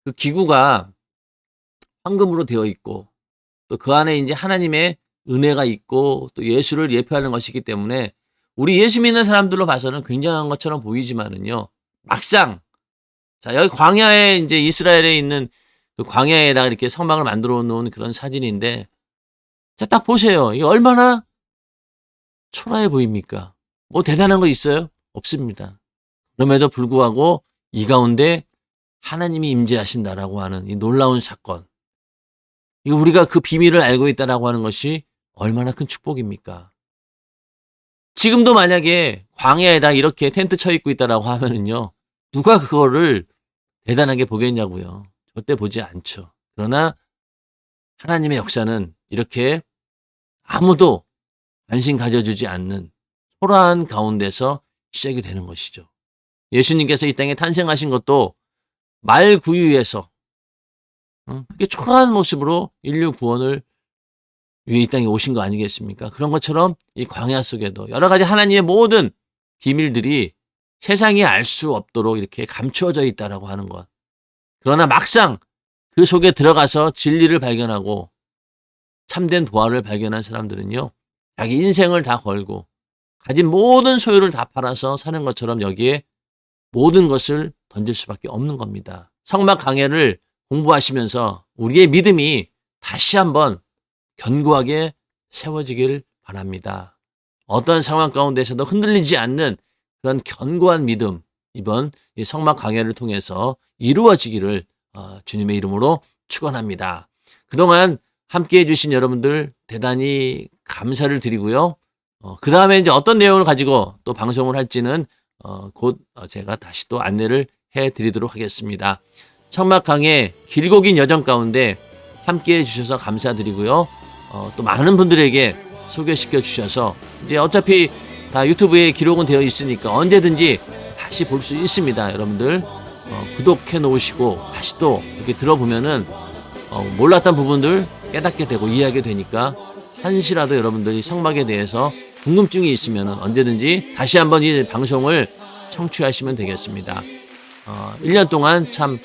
그 기구가 황금으로 되어 있고 또 그 안에 이제 하나님의 은혜가 있고 또 예수를 예표하는 것이기 때문에 우리 예수 믿는 사람들로 봐서는 굉장한 것처럼 보이지만은요, 막상 자, 여기 광야에 이제 이스라엘에 있는 그 광야에다가 이렇게 성막을 만들어 놓은 그런 사진인데, 자, 딱 보세요. 이게 얼마나 초라해 보입니까? 뭐 대단한 거 있어요? 없습니다. 그럼에도 불구하고 이 가운데 하나님이 임재하신다라고 하는 이 놀라운 사건. 이거 우리가 그 비밀을 알고 있다라고 하는 것이 얼마나 큰 축복입니까? 지금도 만약에 광야에다 이렇게 텐트 쳐 있고 있다라고 하면은요, 누가 그거를 대단하게 보겠냐고요. 절대 보지 않죠. 그러나 하나님의 역사는 이렇게 아무도 관심 가져주지 않는 초라한 가운데서 시작이 되는 것이죠. 예수님께서 이 땅에 탄생하신 것도 말구유에서 그게 초라한 모습으로 인류 구원을 위에 이 땅에 오신 거 아니겠습니까? 그런 것처럼 이 광야 속에도 여러 가지 하나님의 모든 비밀들이 세상이 알 수 없도록 이렇게 감추어져 있다라고 하는 것. 그러나 막상 그 속에 들어가서 진리를 발견하고 참된 부활을 발견한 사람들은요, 자기 인생을 다 걸고 가진 모든 소유를 다 팔아서 사는 것처럼 여기에 모든 것을 던질 수밖에 없는 겁니다. 성막 강해를 공부하시면서 우리의 믿음이 다시 한번 견고하게 세워지길 바랍니다. 어떤 상황 가운데서도 흔들리지 않는 그런 견고한 믿음, 이번 이 성막 강해를 통해서 이루어지기를 주님의 이름으로 축원합니다. 그동안 함께 해주신 여러분들 대단히 감사를 드리고요. 그 다음에 이제 어떤 내용을 가지고 또 방송을 할지는 곧 제가 다시 또 안내를 해드리도록 하겠습니다. 성막 강해 길고 긴 여정 가운데 함께 해주셔서 감사드리고요. 또 많은 분들에게 소개시켜 주셔서 이제 어차피 다 유튜브에 기록은 되어 있으니까 언제든지 다시 볼 수 있습니다. 여러분들 구독해 놓으시고 다시 또 이렇게 들어보면은 몰랐던 부분들 깨닫게 되고 이해하게 되니까 한시라도 여러분들이 성막에 대해서 궁금증이 있으면 언제든지 다시 한번 이 방송을 청취하시면 되겠습니다. 1년 동안 참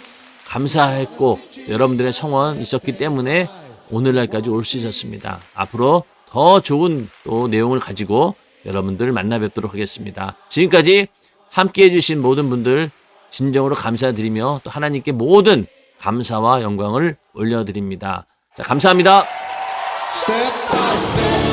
감사했고 여러분들의 성원 있었기 때문에 오늘날까지 올 수 있었습니다. 앞으로 더 좋은 또 내용을 가지고 여러분들 만나 뵙도록 하겠습니다. 지금까지 함께 해주신 모든 분들 진정으로 감사드리며 또 하나님께 모든 감사와 영광을 올려드립니다. 자, 감사합니다. Step by step.